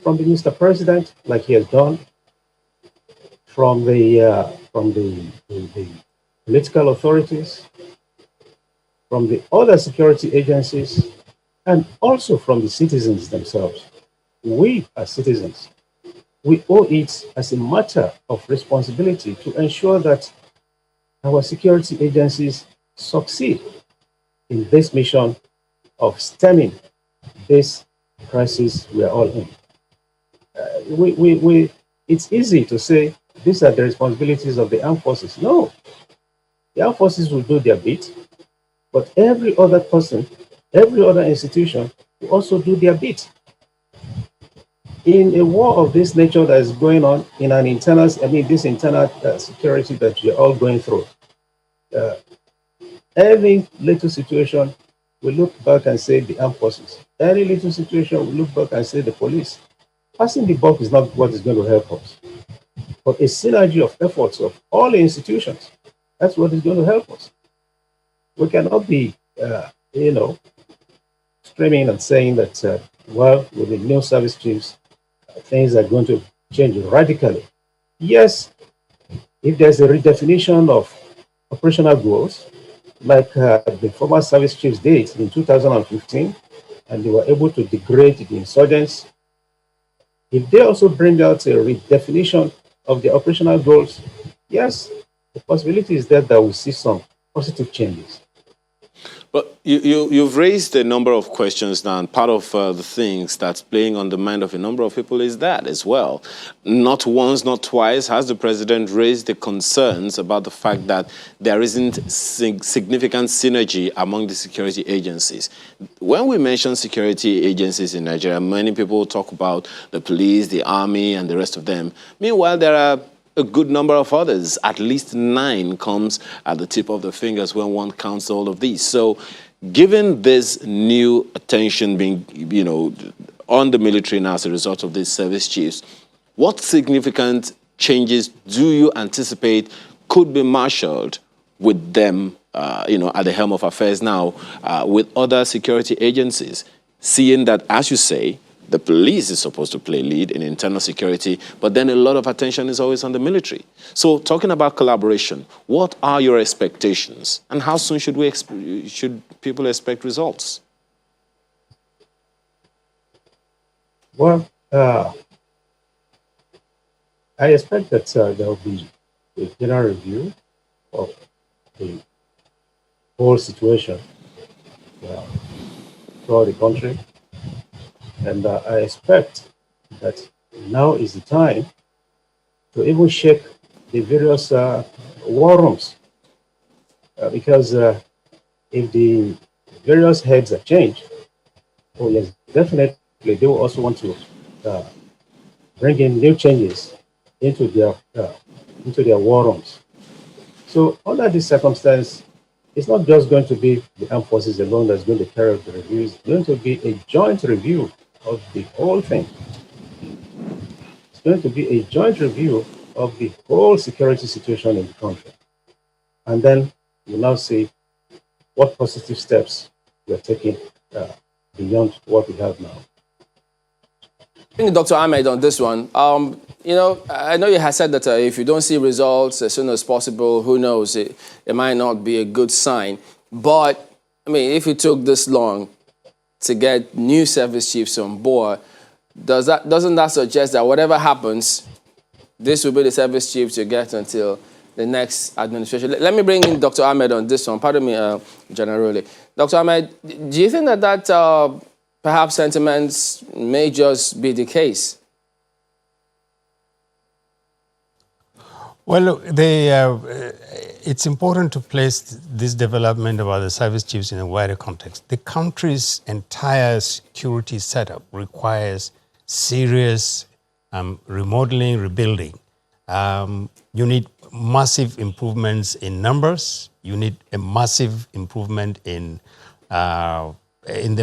from the Mr. President, like he has done, from the political authorities, from the other security agencies, and also from the citizens themselves. We, as citizens, we owe it as a matter of responsibility to ensure that our security agencies succeed in this mission of stemming this crisis we are all in. It's easy to say these are the responsibilities of the armed forces. No, the armed forces will do their bit, but every other person, every other institution will also do their bit. In a war of this nature that is going on in an internal, this internal security that you're all going through, every little situation, we look back and say the armed forces. Any little situation, we look back and say the police. Passing the buck is not what is going to help us, but a synergy of efforts of all the institutions. That's what is going to help us. We cannot be, screaming and saying that, with the new service chiefs, things are going to change radically. Yes, if there's a redefinition of operational goals, like the former service chiefs did in 2015, and they were able to degrade the insurgents. If they also bring out a redefinition of the operational goals, yes, the possibility is that we'll see some positive changes. But you've raised a number of questions now, and part of the things that's playing on the mind of a number of people is that as well. Not once, not twice has the president raised the concerns about the fact that there isn't significant synergy among the security agencies. When we mention security agencies in Nigeria, many people talk about the police, the army, and the rest of them. Meanwhile, there are a good number of others. At least 9 comes at the tip of the fingers when one counts all of these. So given this new attention being, on the military now as a result of these service chiefs, what significant changes do you anticipate could be marshaled with them, at the helm of affairs now, with other security agencies, seeing that, as you say, the police is supposed to play lead in internal security, but then a lot of attention is always on the military. So talking about collaboration, what are your expectations, and how soon should people expect results? Well, I expect that there will be a general review of the whole situation throughout the country. And I expect that now is the time to even shake the various war rooms. Because if the various heads are changed, oh yes, definitely they will also want to bring in new changes into their war rooms. So under this circumstance, it's not just going to be the armed forces alone that's going to carry out the reviews. It's going to be a joint review of the whole thing. It's going to be a joint review of the whole security situation in the country. And then we'll now see what positive steps we're taking beyond what we have now. I think Dr. Ahmed on this one. I know you had said that if you don't see results as soon as possible, who knows, it might not be a good sign. But, if it took this long to get new service chiefs on board, doesn't that suggest that whatever happens, this will be the service chiefs you get until the next administration? Let me bring in Dr. Ahmed on this one. Pardon me, Generally. Dr. Ahmed, do you think that perhaps sentiments may just be the case? Well, look, it's important to place this development about the service chiefs in a wider context. The country's entire security setup requires serious remodeling, rebuilding. You need massive improvements in numbers. You need a massive improvement in the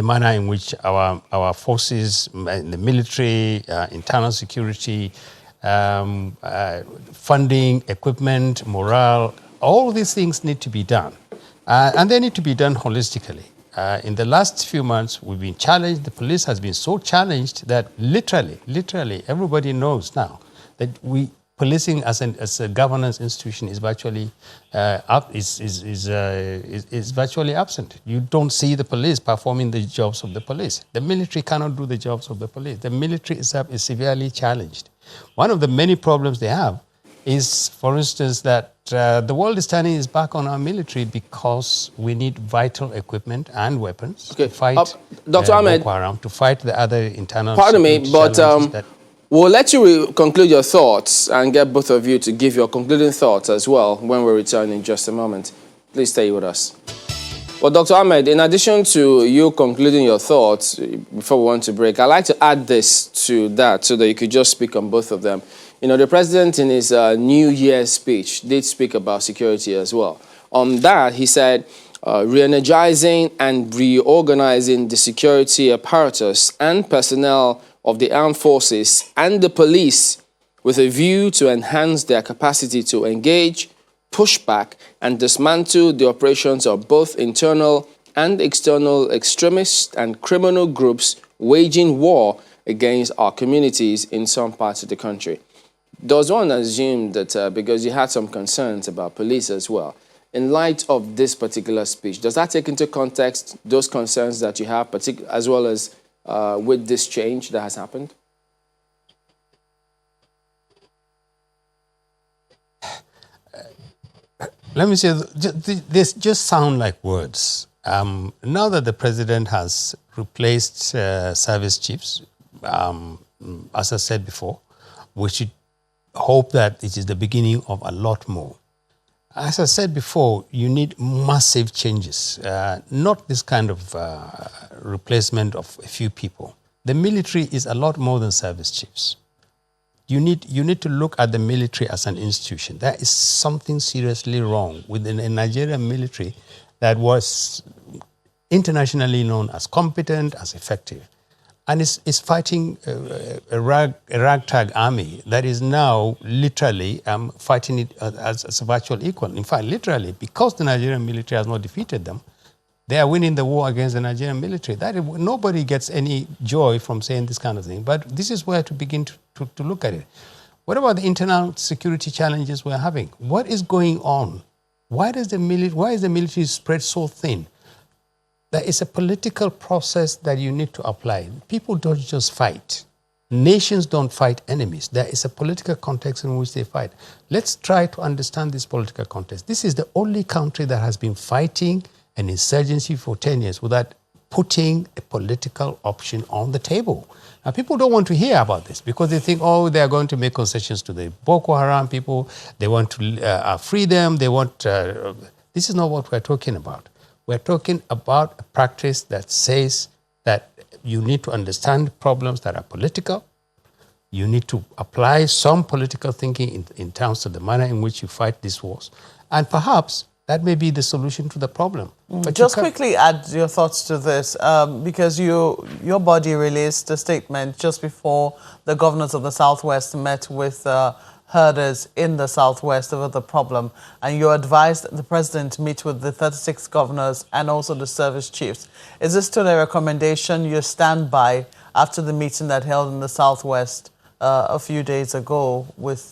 manner in which our forces, in the military, internal security, funding, equipment, morale, all these things need to be done. And they need to be done holistically. In the last few months, we've been challenged. The police has been so challenged that literally, everybody knows now that policing as a governance institution is virtually is virtually absent. You don't see the police performing the jobs of the police. The military cannot do the jobs of the police. The military itself is severely challenged. One of the many problems they have is, for instance, that the world is turning its back on our military because we need vital equipment and weapons to fight Dr. Ahmed, Boko Haram, to fight the other internal pardon me, but that we'll let you conclude your thoughts and get both of you to give your concluding thoughts as well when we return in just a moment. Please stay with us. Well, Dr. Ahmed, in addition to you concluding your thoughts before we want to break, I'd like to add this to that so that you could just speak on both of them. You know, the president in his New Year's speech did speak about security as well. On that, he said, re-energizing and reorganizing the security apparatus and personnel of the armed forces and the police with a view to enhance their capacity to engage, push back, and dismantle the operations of both internal and external extremist and criminal groups waging war against our communities in some parts of the country. Does one assume that because you had some concerns about police as well, in light of this particular speech, does that take into context those concerns that you have, as well as with this change that has happened? Let me say, this just sound like words. Now that the president has replaced service chiefs, as I said before, we should hope that it is the beginning of a lot more. As I said before, you need massive changes, not this kind of replacement of a few people. The military is a lot more than service chiefs. You need to look at the military as an institution. There is something seriously wrong with the Nigerian military that was internationally known as competent, as effective. And it's fighting a ragtag army that is now literally fighting it as a virtual equal. In fact, literally, because the Nigerian military has not defeated them, they are winning the war against the Nigerian military. Nobody gets any joy from saying this kind of thing. But this is where to begin to look at it. What about the internal security challenges we're having? What is going on? Why is the military spread so thin? There is a political process that you need to apply. People don't just fight. Nations don't fight enemies. There is a political context in which they fight. Let's try to understand this political context. This is the only country that has been fighting an insurgency for 10 years without putting a political option on the table. Now, people don't want to hear about this because they think, oh, they are going to make concessions to the Boko Haram people. They want to free them. They want... this is not what we're talking about. We're talking about a practice that says that you need to understand problems that are political. You need to apply some political thinking in terms of the manner in which you fight these wars. And perhaps that may be the solution to the problem. But just quickly add your thoughts to this, because your body released a statement just before the governors of the Southwest met with herders in the Southwest over the problem, and you advised the president meet with the 36 governors and also the service chiefs. Is this still a recommendation you stand by after the meeting that held in the Southwest a few days ago with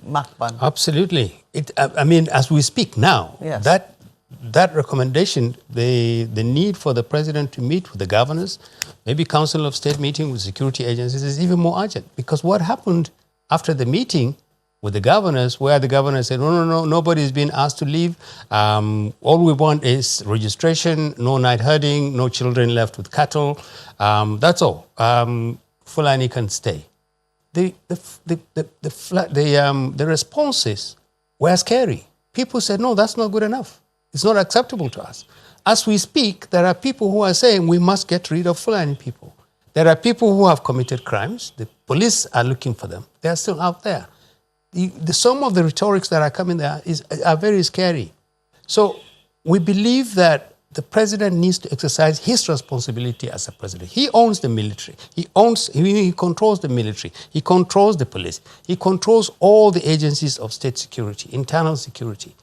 Macban? Absolutely. I mean, as we speak now, yes. that recommendation, the need for the president to meet with the governors, maybe Council of State meeting with security agencies is even more urgent, because what happened after the meeting with the governors, where the governors said, no, nobody's been asked to leave. All we want is registration, no night herding, no children left with cattle. That's all. Fulani can stay. The responses were scary. People said, no, that's not good enough. It's not acceptable to us. As we speak, there are people who are saying we must get rid of Fulani people. There are people who have committed crimes. The police are looking for them. They are still out there. Some of the rhetorics that are coming there are very scary. So we believe that the president needs to exercise his responsibility as a president. He owns the military. He controls the military. He controls the police. He controls all the agencies of state security, internal security.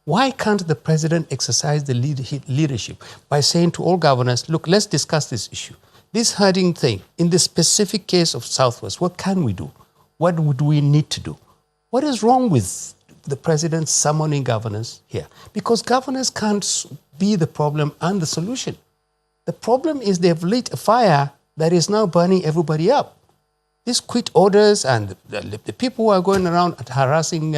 Why can't the president exercise the leadership by saying to all governors, look, let's discuss this issue. This herding thing, in the specific case of Southwest, what can we do? What would we need to do? What is wrong with the president summoning governors here? Because governors can't be the problem and the solution. The problem is they've lit a fire that is now burning everybody up. These quit orders and the people who are going around harassing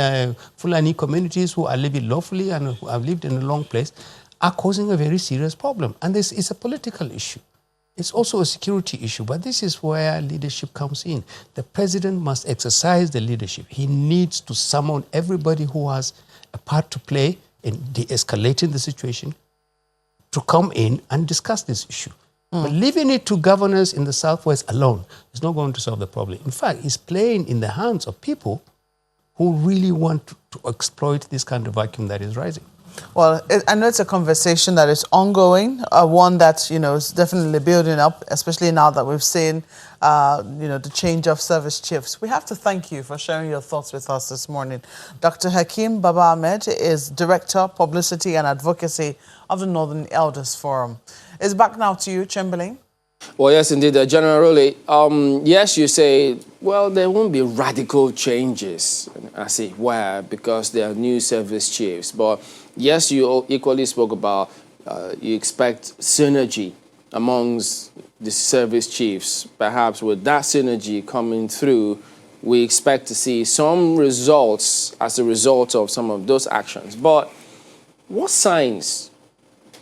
Fulani communities who are living lawfully and who have lived in a long place are causing a very serious problem. And this is a political issue. It's also a security issue, but this is where leadership comes in. The president must exercise the leadership. He needs to summon everybody who has a part to play in de-escalating the situation to come in and discuss this issue. But leaving it to governors in the Southwest alone is not going to solve the problem. In fact, it's playing in the hands of people who really want to exploit this kind of vacuum that is rising. Well, I know it's a conversation that is ongoing, one that, is definitely building up, especially now that we've seen, the change of service chiefs. We have to thank you for sharing your thoughts with us this morning. Dr. Hakeem Baba Ahmed is Director, Publicity and Advocacy of the Northern Elders Forum. It's back now to you, Chamberlain. Well, yes, indeed, General Rowley. Yes, you say, well, there won't be radical changes, as it were, because there are new service chiefs. But yes, you equally spoke about you expect synergy amongst the service chiefs. Perhaps with that synergy coming through, we expect to see some results as a result of some of those actions. But what signs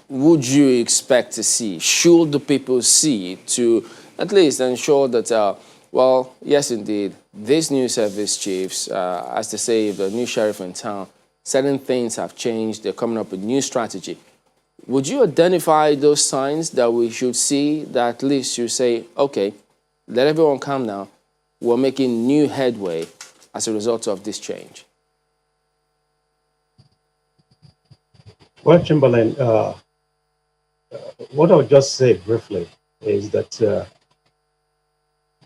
would you expect to see? Should the people see to at least ensure that, well, yes, indeed, these new service chiefs, as they say, the new sheriff in town, certain things have changed. They're coming up with new strategy. Would you identify those signs that we should see that at least you say, okay, let everyone calm down. We're making new headway as a result of this change? Well, Chamberlain, what I would just say briefly is that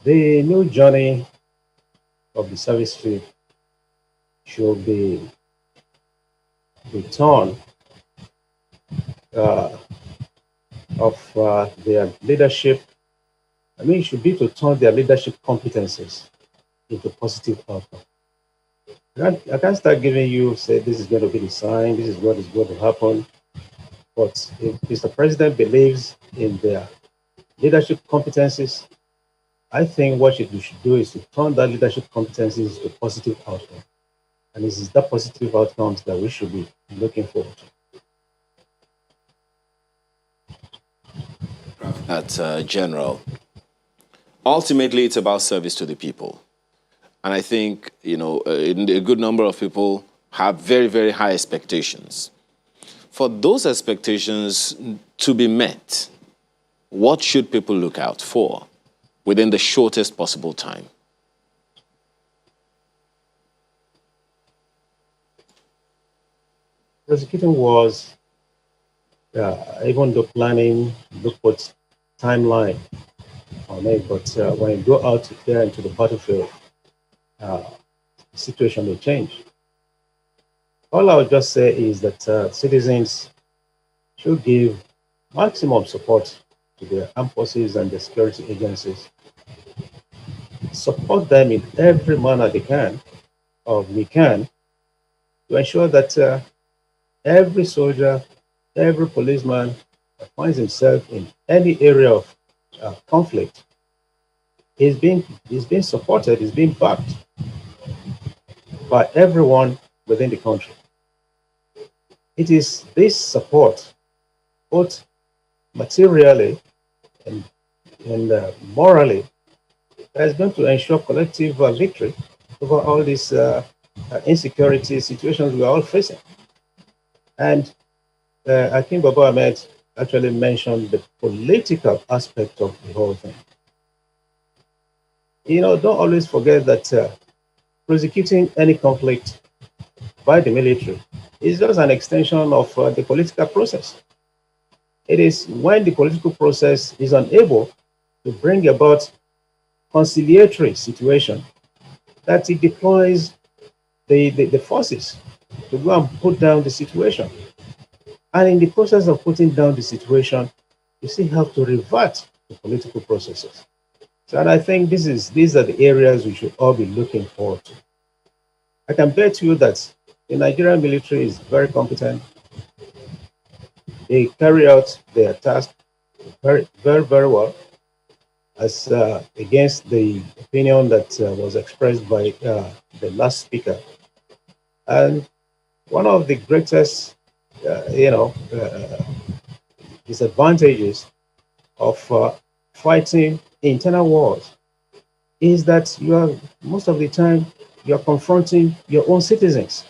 the new journey of the service chief should be return of their leadership. I mean, it should be to turn their leadership competencies into positive outcome. I can't start giving you, say, this is going to be the sign, this is what is going to happen. But if Mr. President believes in their leadership competencies, I think what you should do is to turn that leadership competencies to positive outcome. And this is that positive outcomes that we should be looking forward to. At General, ultimately it's about service to the people. And I think, a good number of people have very, very high expectations. For those expectations to be met, what should people look out for within the shortest possible time? Prosecuting was, even though planning, look what timeline on it, but when you go out there into the battlefield, the situation may change. All I would just say is that citizens should give maximum support to their armed forces and the security agencies. Support them in every manner they can, or we can, to ensure that every soldier, every policeman that finds himself in any area of conflict is being supported, is being backed by everyone within the country. It is this support, both materially and morally, that is going to ensure collective victory over all these insecurity situations we are all facing. And Hakeem Baba Ahmed actually mentioned the political aspect of the whole thing. Don't always forget that prosecuting any conflict by the military is just an extension of the political process. It is when the political process is unable to bring about conciliatory situation that it deploys the forces to go and put down the situation. And in the process of putting down the situation, you still have to revert the political processes. So, and I think these are the areas we should all be looking forward to. I can bet you that the Nigerian military is very competent. They carry out their task very, very, very well, as against the opinion that was expressed by the last speaker. And one of the greatest, disadvantages of fighting internal wars is that you are most of the time you are confronting your own citizens.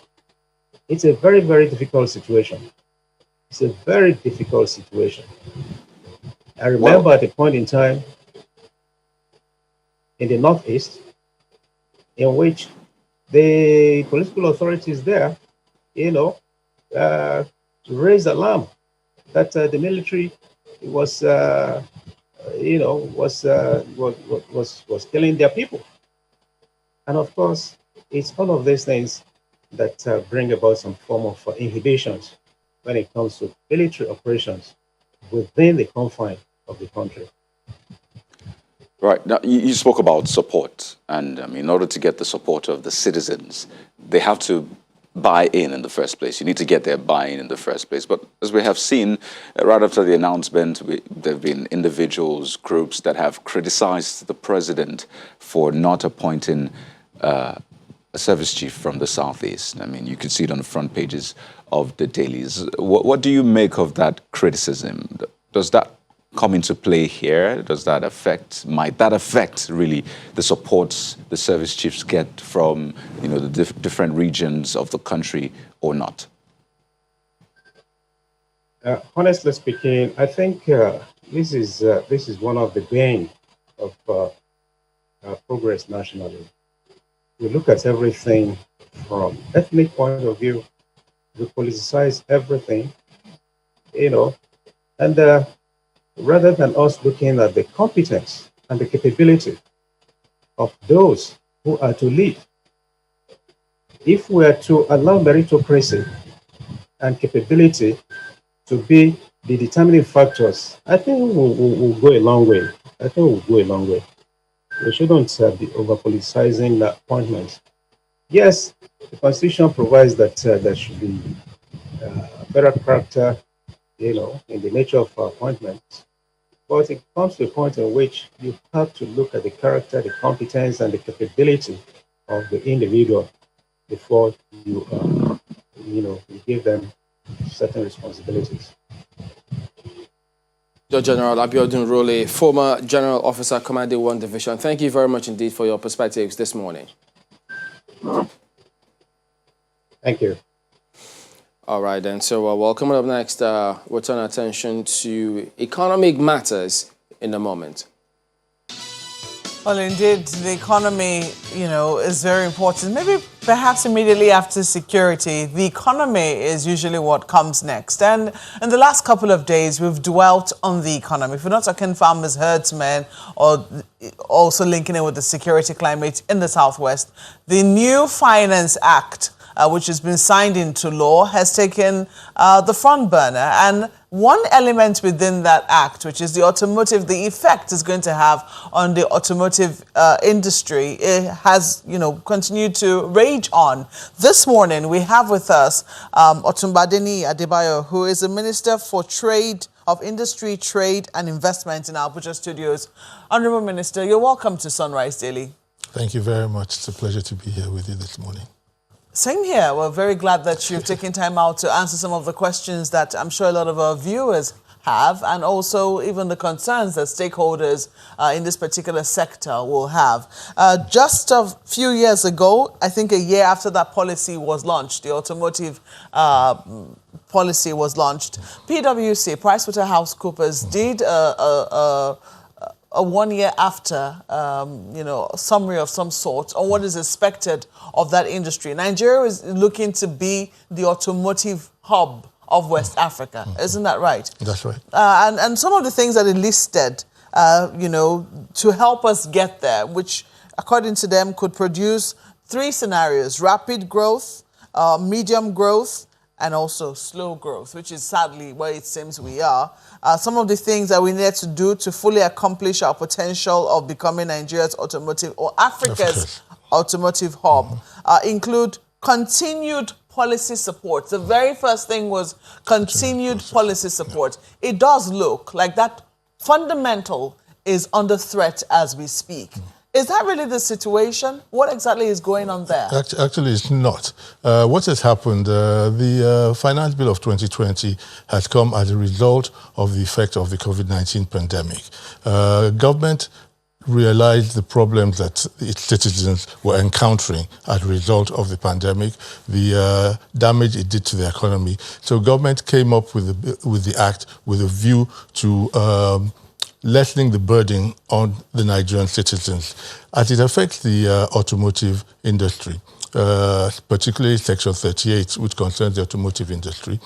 It's a very, very difficult situation. It's a very difficult situation. I remember at a point in time in the Northeast in which the political authorities there, raised alarm that the military was, was killing their people. And of course, it's all of these things that bring about some form of inhibitions when it comes to military operations within the confines of the country. Right. Now, you spoke about support. And in order to get the support of the citizens, they have to buy in the first place. You need to get their buy-in in the first place. But as we have seen, right after the announcement, there have been individuals, groups that have criticized the president for not appointing a service chief from the Southeast. I mean, you can see it on the front pages of the dailies. What do you make of that criticism? Does that come into play here? Might that affect really the supports the service chiefs get from, the different regions of the country or not? Honestly speaking, I think this is one of the bane of progress nationally. We look at everything from ethnic point of view. We politicize everything, and rather than us looking at the competence and the capability of those who are to lead. If we are to allow meritocracy and capability to be the determining factors, I think we'll go a long way. We shouldn't be over-politicizing the appointments. Yes, the Constitution provides that there should be better character, in the nature of appointments. But it comes to a point in which you have to look at the character, the competence, and the capability of the individual before you, you give them certain responsibilities. General Abiodun Role, former General Officer, Commanding 1 Division. Thank you very much indeed for your perspectives this morning. Thank you. All right, then. So, well, coming up next, we'll turn our attention to economic matters in a moment. Well, indeed, the economy, is very important. Maybe perhaps immediately after security, the economy is usually what comes next. And in the last couple of days, we've dwelt on the economy. If we're not talking farmers, herdsmen, or also linking it with the security climate in the Southwest, the new Finance Act, which has been signed into law, has taken the front burner. And one element within that act, which is the automotive, the effect is going to have on the automotive industry, it has, continued to rage on. This morning, we have with us Otunbadeni Adebayo, who is the Minister for Trade, of Industry, Trade and Investment in our Abuja studios. Honorable Minister, you're welcome to Sunrise Daily. Thank you very much. It's a pleasure to be here with you this morning. Same here. We're very glad that you've taken time out to answer some of the questions that I'm sure a lot of our viewers have, and also even the concerns that stakeholders in this particular sector will have. Just a few years ago, I think a year after that policy was launched, the automotive policy was launched, PwC, PricewaterhouseCoopers, did a 1 year after, summary of some sort on what is expected of that industry. Nigeria is looking to be the automotive hub of West Africa. Isn't that right? That's right. And some of the things that they listed, to help us get there, which according to them could produce 3 scenarios: rapid growth, medium growth, and also slow growth, which is sadly where it seems we are. Some of the things that we need to do to fully accomplish our potential of becoming Nigeria's automotive or Africa's automotive hub include continued policy support. The very first thing was continued policy support. It does look like that fundamental is under threat as we speak. Is that really the situation? What exactly is going on there? Actually, it's not. What has happened, the Finance Bill of 2020 has come as a result of the effect of the COVID-19 pandemic. Government realized the problems that its citizens were encountering as a result of the pandemic, the damage it did to the economy. So government came up with the act with a view to lessening the burden on the Nigerian citizens as it affects the automotive industry. Particularly Section 38, which concerns the automotive industry.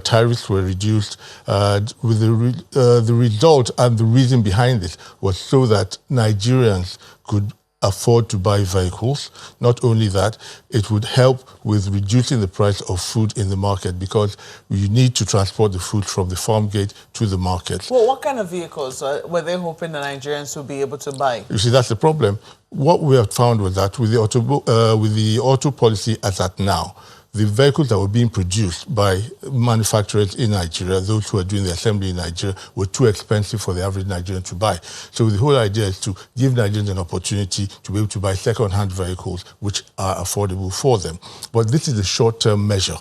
Tariffs were reduced. With the result and the reason behind this was so that Nigerians could afford to buy vehicles. Not only that, it would help with reducing the price of food in the market because you need to transport the food from the farm gate to the market. Well, what kind of vehicles were they hoping the Nigerians would be able to buy? You see, that's the problem. What we have found was that with the auto policy as at now, the vehicles that were being produced by manufacturers in Nigeria, those who are doing the assembly in Nigeria, were too expensive for the average Nigerian to buy. So the whole idea is to give Nigerians an opportunity to be able to buy second-hand vehicles which are affordable for them. But this is a short-term measure.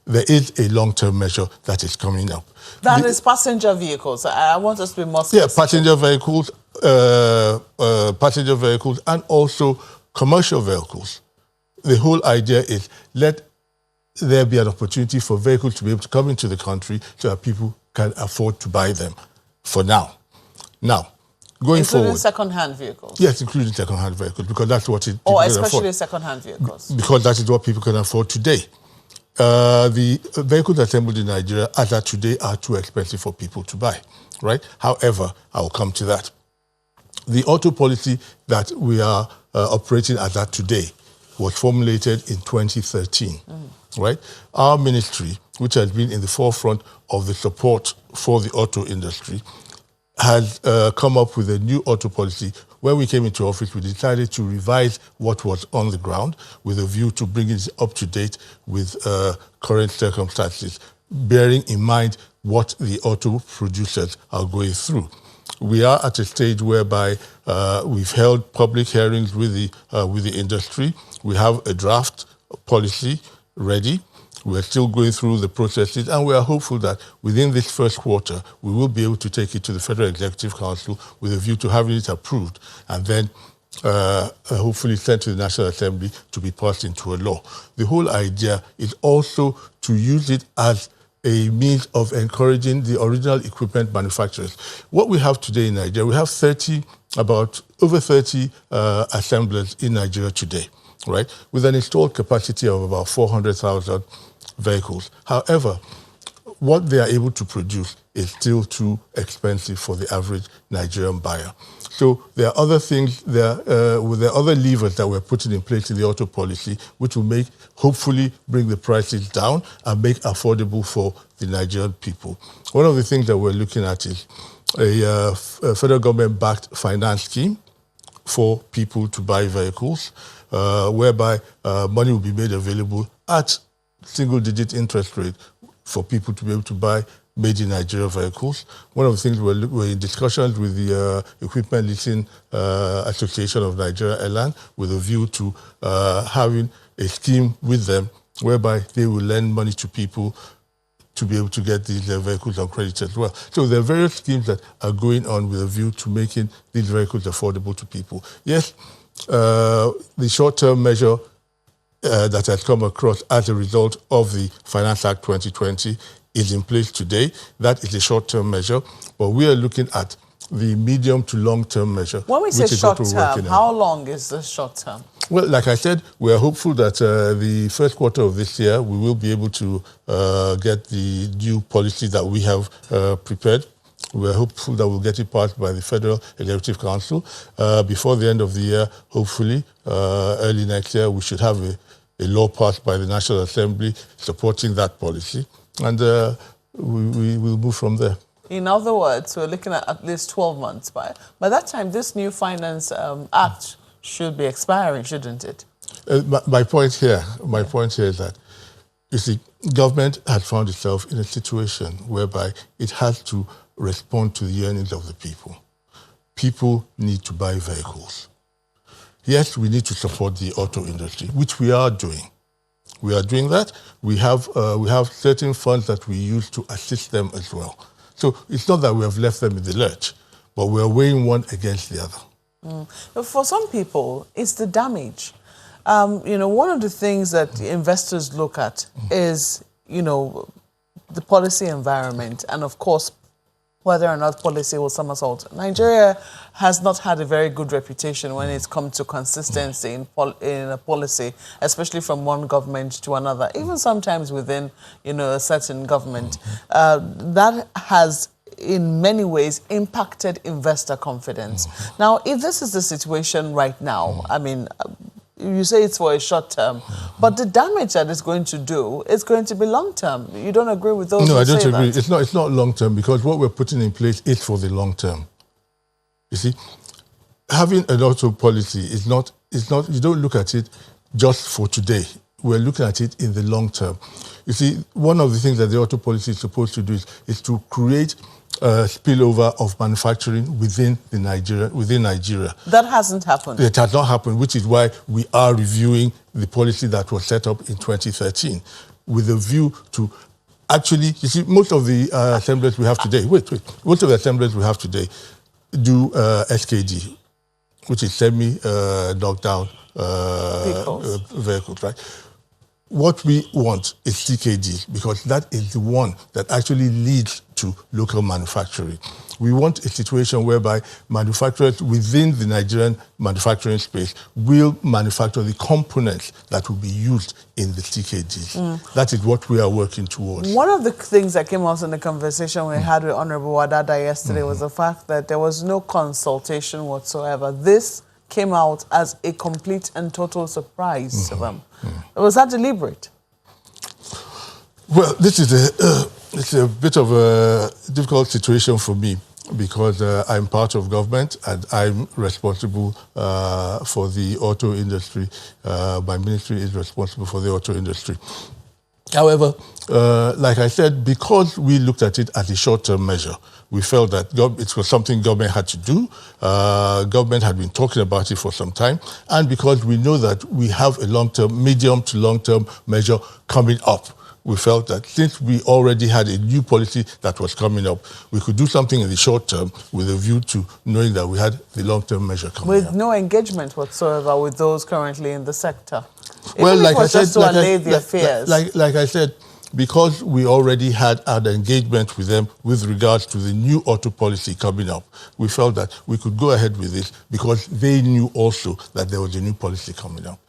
There is a long-term measure that is coming up. That is passenger vehicles. I want us to be more specific. Yeah, passenger vehicles and also commercial vehicles. The whole idea is let there be an opportunity for vehicles to be able to come into the country so that people can afford to buy them for now. Now, going including forward. second-hand vehicles? Yes, including second-hand vehicles, because that's what people or can especially afford. second-hand vehicles? Because that is what people can afford today. The vehicles assembled in Nigeria as at today are too expensive for people to buy, right? However, I will come to that. The auto policy that we are operating as at today was formulated in 2013, right? Our ministry, which has been in the forefront of the support for the auto industry, has come up with a new auto policy. When we came into office, we decided to revise what was on the ground with a view to bringing it up to date with current circumstances, bearing in mind what the auto producers are going through. We are at a stage whereby we've held public hearings with the industry. We have a draft policy ready. We're still going through the processes, and we are hopeful that within this first quarter, we will be able to take it to the Federal Executive Council with a view to having it approved and then hopefully sent to the National Assembly to be passed into a law. The whole idea is also to use it as a means of encouraging the original equipment manufacturers. What we have today in Nigeria, we have over 30 assemblers in Nigeria today, right? With an installed capacity of about 400,000 vehicles. However, what they are able to produce is still too expensive for the average Nigerian buyer. So there are other things, there are other levers that we're putting in place in the auto policy, which will hopefully bring the prices down and make affordable for the Nigerian people. One of the things that we're looking at is a federal government-backed finance scheme for people to buy vehicles, whereby money will be made available at single-digit interest rate for people to be able to buy made in Nigeria vehicles. One of the things we're in discussions with the Equipment Leasing Association of Nigeria, ELAN, with a view to having a scheme with them whereby they will lend money to people to be able to get these vehicles on credit as well. So there are various schemes that are going on with a view to making these vehicles affordable to people. Yes, the short-term measure that has come across as a result of the Finance Act 2020 is in place today. That is a short-term measure, but we are looking at the medium to long-term measure. When we say which is what short we're term, working on. how long is the short term? Well, like I said, we are hopeful that the first quarter of this year, we will be able to get the new policy that we have prepared. We are hopeful that we'll get it passed by the Federal Executive Council. Before the end of the year, hopefully, early next year, we should have a law passed by the National Assembly supporting that policy. And we will move from there. In other words, we're looking at least 12 months. By that time, this new Finance Act should be expiring, shouldn't it? My point here is that, you see, government had found itself in a situation whereby it has to respond to the yearnings of the people. People need to buy vehicles. Yes, we need to support the auto industry, which we are doing. We are doing that. We have certain funds that we use to assist them as well. So it's not that we have left them in the lurch, but we are weighing one against the other. For some people, it's the damage. One of the things that investors look at is, the policy environment and, of course, whether or not policy will somersault. Nigeria has not had a very good reputation when it's come to consistency in a policy, especially from one government to another, even sometimes within, a certain government. That has, in many ways, impacted investor confidence. Now, if this is the situation right now, I mean, you say it's for a short term, but the damage that it's going to do is going to be long term. You don't agree with those? No, I don't agree. That? It's not long term, because what we're putting in place is for the long term. You see, having an auto policy is not. You don't look at it just for today. We're looking at it in the long term. You see, one of the things that the auto policy is supposed to do is to create spillover of manufacturing within Nigeria. That hasn't happened. It has not happened, which is why we are reviewing the policy that was set up in 2013 with a view to actually, you see, most of the assemblies we have today, most of the assemblies we have today do SKD, which is semi-knockdown vehicles, right? What we want is CKD, because that is the one that actually leads to local manufacturing. We want a situation whereby manufacturers within the Nigerian manufacturing space will manufacture the components that will be used in the CKDs. That is what we are working towards. One of the things that came out in the conversation we had with Honorable Wadada yesterday was the fact that there was no consultation whatsoever. This came out as a complete and total surprise to them. Was that deliberate? Well, this is it's a bit of a difficult situation for me, because I'm part of government and I'm responsible for the auto industry. My ministry is responsible for the auto industry. However, like I said, because we looked at it as a short-term measure, we felt that it was something government had to do. Government had been talking about it for some time. And because we know that we have a long-term, medium to long-term measure coming up, we felt that since we already had a new policy that was coming up, we could do something in the short term with a view to knowing that we had the long-term measure coming up. With no engagement whatsoever with those currently in the sector? Well, like I said, because we already had an engagement with them with regards to the new auto policy coming up, we felt that we could go ahead with this because they knew also that there was a new policy coming up.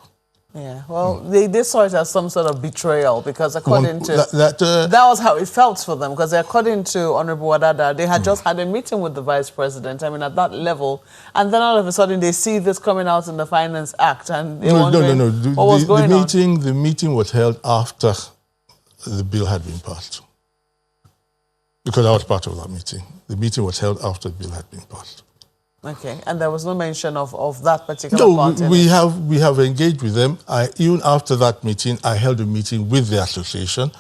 Yeah, well, they saw it as some sort of betrayal, because according to... that was how it felt for them, because according to Honorable Wadada, they had just had a meeting with the Vice President, I mean, at that level, and then all of a sudden they see this coming out in the Finance Act, and they're wondering what was going on. The meeting was held after the bill had been passed, because I was part of that meeting. The meeting was held after the bill had been passed. Okay, and there was no mention of that particular part? No, we have engaged with them. Even after that meeting, I held a meeting with the Association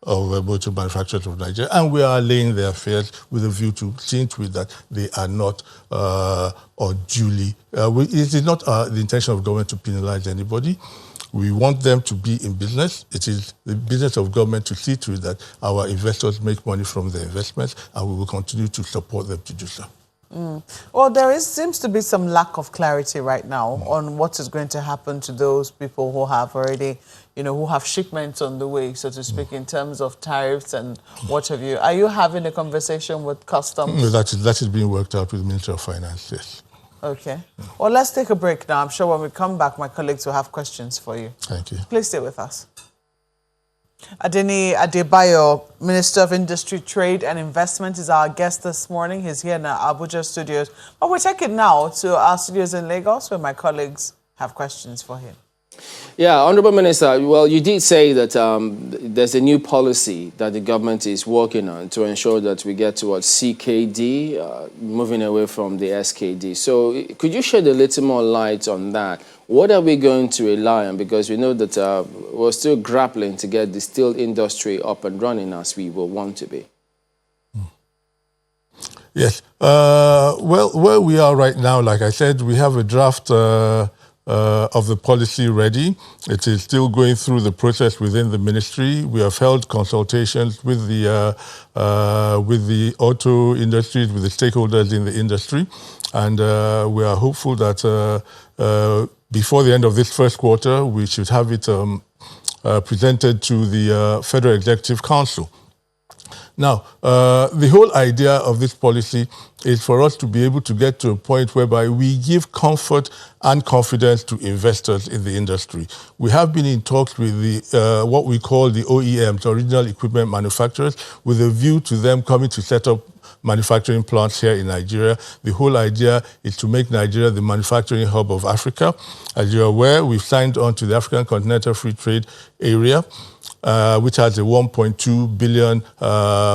of Motor Manufacturers of Nigeria, and we are laying their affairs with a view to seeing to it that they are not unduly... it is not the intention of government to penalize anybody. We want them to be in business. It is the business of government to see to it that our investors make money from their investments, and we will continue to support them to do so. Well, there seems to be some lack of clarity right now on what is going to happen to those people who have already, who have shipments on the way, so to speak, in terms of tariffs and what have you. Are you having a conversation with customs? No, that is being worked out with the Ministry of Finance, yes. Okay. Well, let's take a break now. I'm sure when we come back, my colleagues will have questions for you. Thank you. Please stay with us. Adeni Adebayo, Minister of Industry, Trade and Investment, is our guest this morning. He's here in our Abuja studios. But we take it now to our studios in Lagos, where my colleagues have questions for him. Yeah, Honorable Minister, well, you did say that there's a new policy that the government is working on to ensure that we get towards CKD, moving away from the SKD. So could you shed a little more light on that? What are we going to rely on? Because we know that we're still grappling to get the steel industry up and running as we will want to be. Yes. Well, where we are right now, like I said, we have a draft of the policy ready. It is still going through the process within the ministry. We have held consultations with the auto industries, with the stakeholders in the industry, and we are hopeful that before the end of this first quarter, we should have it presented to the Federal Executive Council. Now, the whole idea of this policy is for us to be able to get to a point whereby we give comfort and confidence to investors in the industry. We have been in talks with the what we call the OEMs, original equipment manufacturers, with a view to them coming to set up manufacturing plants here in Nigeria. The whole idea is to make Nigeria the manufacturing hub of Africa. As you're aware, we've signed on to the African Continental Free Trade Area, which has a 1.2 billion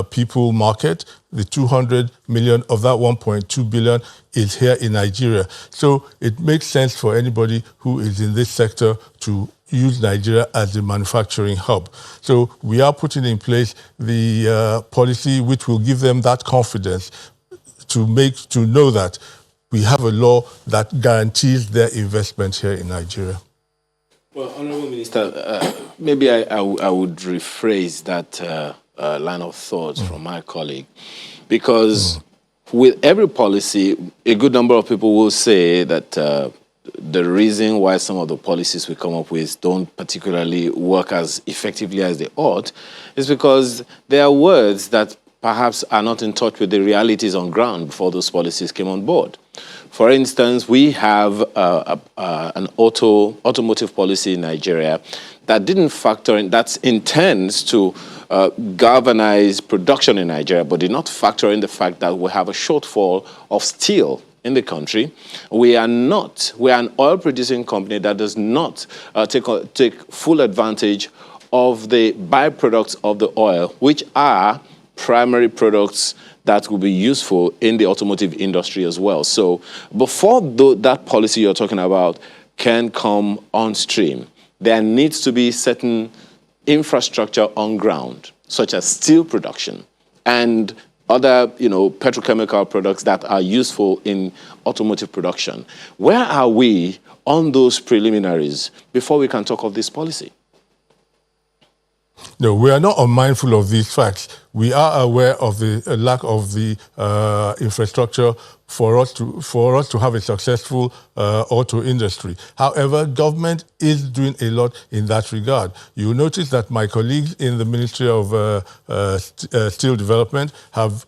people market. The 200 million of that 1.2 billion is here in Nigeria. So it makes sense for anybody who is in this sector to use Nigeria as a manufacturing hub. So we are putting in place the policy which will give them that confidence to know that we have a law that guarantees their investment here in Nigeria. Well, Honourable Minister, maybe I would rephrase that line of thought from my colleague, because with every policy, a good number of people will say that the reason why some of the policies we come up with don't particularly work as effectively as they ought is because there are words that perhaps are not in touch with the realities on ground before those policies came on board. For instance, we have an automotive policy in Nigeria that didn't factor in, that intends to galvanize production in Nigeria, but did not factor in the fact that we have a shortfall of steel in the country. We are an oil-producing company that does not take full advantage of the byproducts of the oil, which are primary products that will be useful in the automotive industry as well. So before that policy you're talking about can come on stream, there needs to be certain infrastructure on ground, such as steel production and other, petrochemical products that are useful in automotive production. Where are we on those preliminaries before we can talk of this policy? No, we are not unmindful of these facts. We are aware of the lack of the infrastructure for us to have a successful auto industry. However, government is doing a lot in that regard. You notice that my colleagues in the Ministry of Steel Development have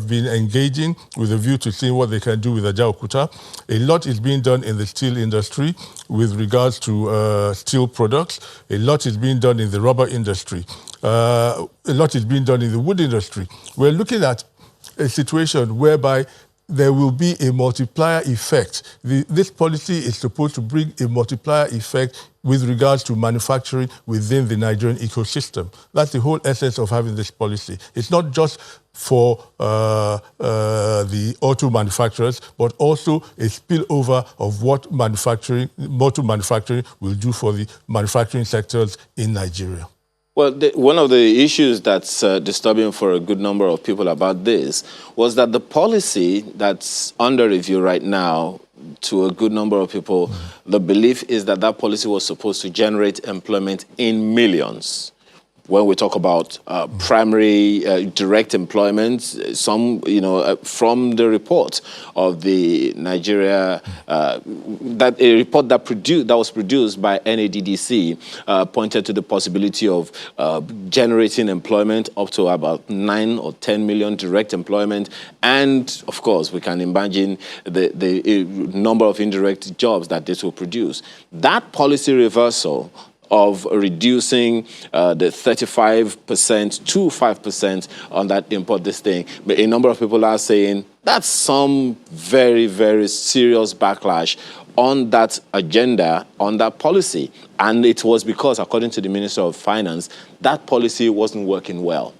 been engaging with a view to seeing what they can do with Ajaokuta. A lot is being done in the steel industry with regards to steel products. A lot is being done in the rubber industry. A lot is being done in the wood industry. We're looking at a situation whereby there will be a multiplier effect. This policy is supposed to bring a multiplier effect with regards to manufacturing within the Nigerian ecosystem. That's the whole essence of having this policy. It's not just for the auto manufacturers, but also a spillover of what motor manufacturing will do for the manufacturing sectors in Nigeria. Well, one of the issues that's disturbing for a good number of people about this was that the policy that's under review right now, to a good number of people, the belief is that that policy was supposed to generate employment in millions. when we talk about primary direct employment, some, from the report of the Nigeria, that a report that was produced by NADDC pointed to the possibility of generating employment up to about 9 or 10 million direct employment. And of course, we can imagine the number of indirect jobs that this will produce. That policy reversal of reducing the 35% to 5% on that import this thing. But a number of people are saying that's some very, very serious backlash on that agenda, on that policy. And it was because, according to the Minister of Finance, that policy wasn't working well.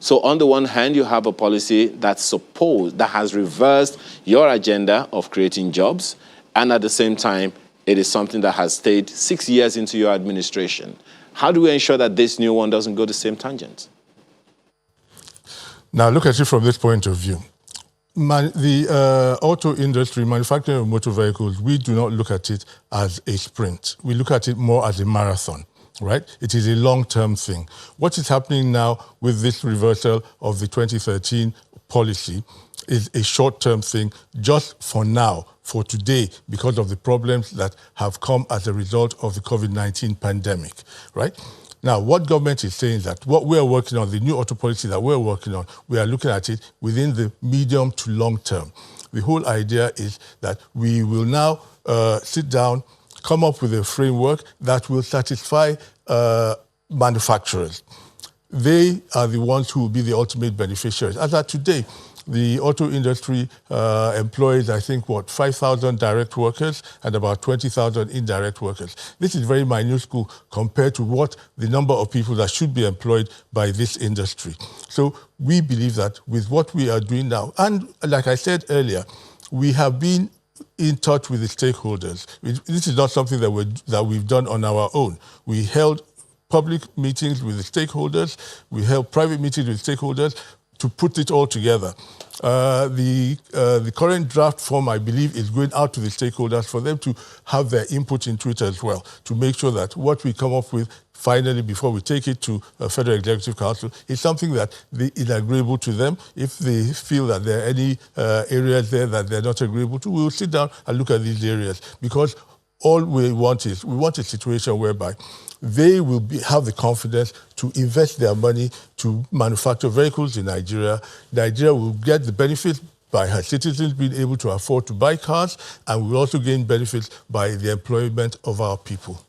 So on the one hand, you have a policy that has reversed your agenda of creating jobs, and at the same time, it is something that has stayed 6 years into your administration. How do we ensure that this new one doesn't go the same tangent? Now, look at it from this point of view. The auto industry, manufacturing of motor vehicles, we do not look at it as a sprint. We look at it more as a marathon, right? It is a long-term thing. What is happening now with this reversal of the 2013 policy is a short-term thing just for now, for today, because of the problems that have come as a result of the COVID-19 pandemic, right? Now, what government is saying is that what we are working on, the new auto policy that we're working on, we are looking at it within the medium to long term. The whole idea is that we will now sit down, come up with a framework that will satisfy manufacturers. They are the ones who will be the ultimate beneficiaries. As of today, the auto industry employs, I think, 5,000 direct workers and about 20,000 indirect workers. This is very minuscule compared to what the number of people that should be employed by this industry. So we believe that with what we are doing now, and like I said earlier, we have been in touch with the stakeholders. This is not something that we've done on our own. We held public meetings with the stakeholders. We held private meetings with stakeholders to put it all together. The current draft form, I believe, is going out to the stakeholders for them to have their input into it as well, to make sure that what we come up with finally, before we take it to Federal Executive Council, is something that is agreeable to them. If they feel that there are any areas there that they're not agreeable to, we will sit down and look at these areas, because all we want a situation whereby they will have the confidence to invest their money to manufacture vehicles in Nigeria. Nigeria will get the benefits by her citizens being able to afford to buy cars, and we will also gain benefits by the employment of our people.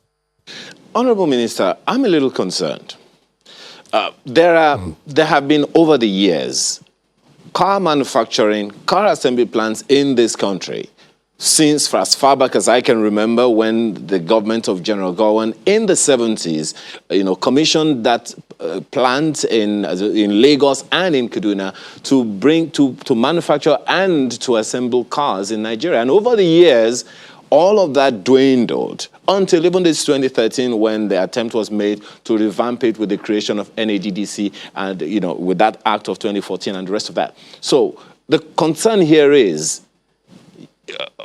Honorable Minister, I'm a little concerned. There have been, over the years, car manufacturing, car assembly plants in this country since as far back as I can remember, when the government of General Gowon in the 70s, commissioned that plant in Lagos and in Kaduna to manufacture and to assemble cars in Nigeria. And over the years, all of that dwindled until even this 2013, when the attempt was made to revamp it with the creation of NADDC and, with that act of 2014 and the rest of that. So the concern here is,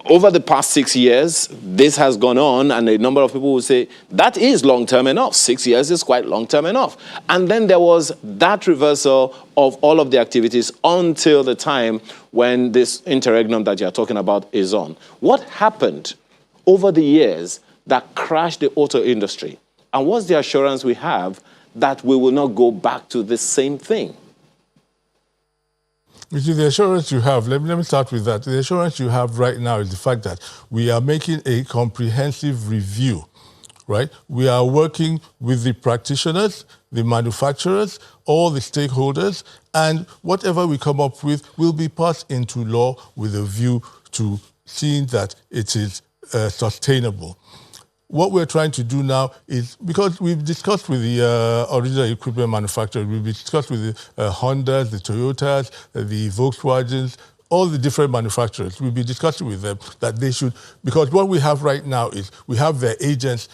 over the past 6 years, this has gone on, and a number of people will say, that is long-term enough. 6 years is quite long-term enough. And then there was that reversal of all of the activities until the time when this interregnum that you're talking about is on. What happened over the years that crashed the auto industry? And what's the assurance we have that we will not go back to the same thing? Which is the assurance you have. Let me start with that. The assurance you have right now is the fact that we are making a comprehensive review, right? We are working with the practitioners, the manufacturers, all the stakeholders, and whatever we come up with will be passed into law with a view to seeing that it is sustainable. What we're trying to do now is, because we've discussed with the original equipment manufacturers, we've discussed with the Hondas, the Toyotas, the Volkswagens, all the different manufacturers, we'll be discussing with them that they should, because what we have right now is we have their agents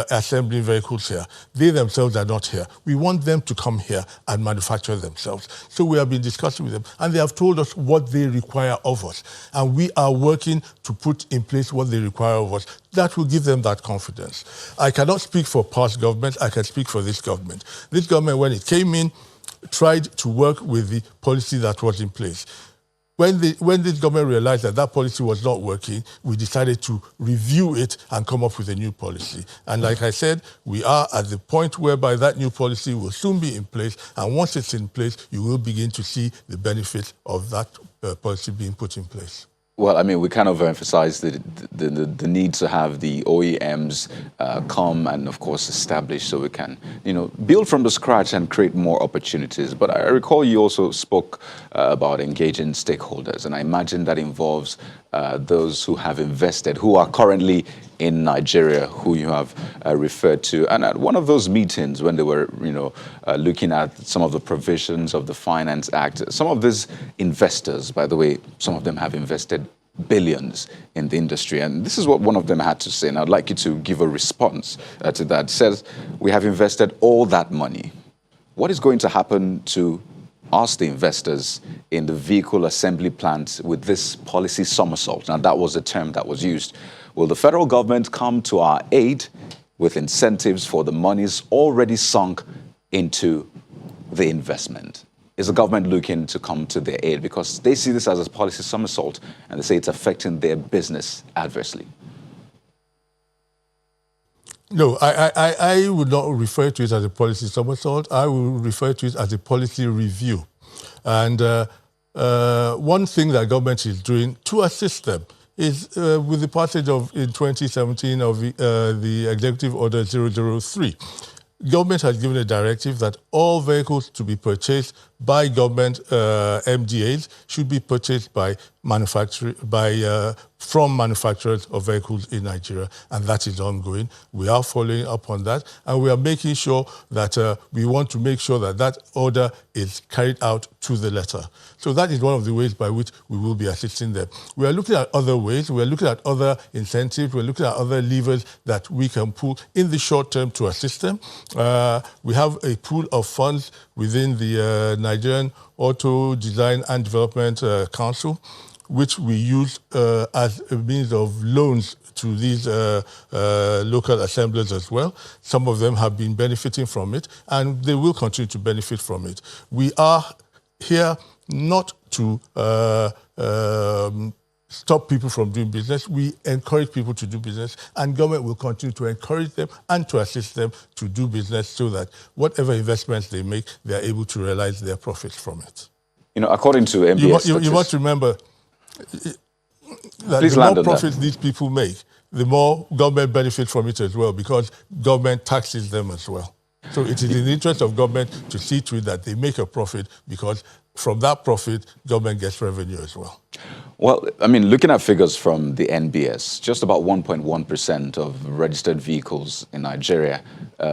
assembling vehicles here. They themselves are not here. We want them to come here and manufacture themselves. So we have been discussing with them, and they have told us what they require of us. And we are working to put in place what they require of us. That will give them that confidence. I cannot speak for past governments. I can speak for this government. This government, when it came in, tried to work with the policy that was in place. When this government realized that that policy was not working, we decided to review it and come up with a new policy. And like I said, we are at the point whereby that new policy will soon be in place. And once it's in place, you will begin to see the benefits of that policy being put in place. Well, I mean, we kind of emphasize the need to have the OEMs come and, of course, establish so we can, build from the scratch and create more opportunities. But I recall you also spoke about engaging stakeholders, and I imagine that involves those who have invested, who are currently in Nigeria, who you have referred to. And at one of those meetings when they were, looking at some of the provisions of the Finance Act, some of these investors, by the way, some of them have invested billions in the industry. And this is what one of them had to say, and I'd like you to give a response to that. It says, we have invested all that money. What is going to happen to us, the investors, in the vehicle assembly plant with this policy somersault? Now, that was the term that was used. Will the federal government come to our aid with incentives for the monies already sunk into the investment? Is the government looking to come to their aid? Because they see this as a policy somersault, and they say it's affecting their business adversely. No, I would not refer to it as a policy somersault. I would refer to it as a policy review. And one thing that government is doing to assist them is with the passage of, in 2017, of the Executive Order 003. Government has given a directive that all vehicles to be purchased by government MDAs should be purchased by from manufacturers of vehicles in Nigeria, and that is ongoing. We are following up on that, and we are making sure that we want to make sure that that order is carried out to the letter. So that is one of the ways by which we will be assisting them. We are looking at other ways. We are looking at other incentives. We are looking at other levers that we can pull in the short term to assist them. We have a pool of funds within the Nigerian Auto Design and Development Council, which we use as a means of loans to these local assemblers as well. Some of them have been benefiting from it, and they will continue to benefit from it. We are here not to stop people from doing business. We encourage people to do business, and government will continue to encourage them and to assist them to do business so that whatever investments they make, they are able to realize their profits from it. According to MBS you must remember that the more profits these people make, the more government benefits from it as well, because government taxes them as well. So it is in the interest of government to see to it that they make a profit, because from that profit, government gets revenue as well. Well, I mean, looking at figures from the NBS, just about 1.1% of registered vehicles in Nigeria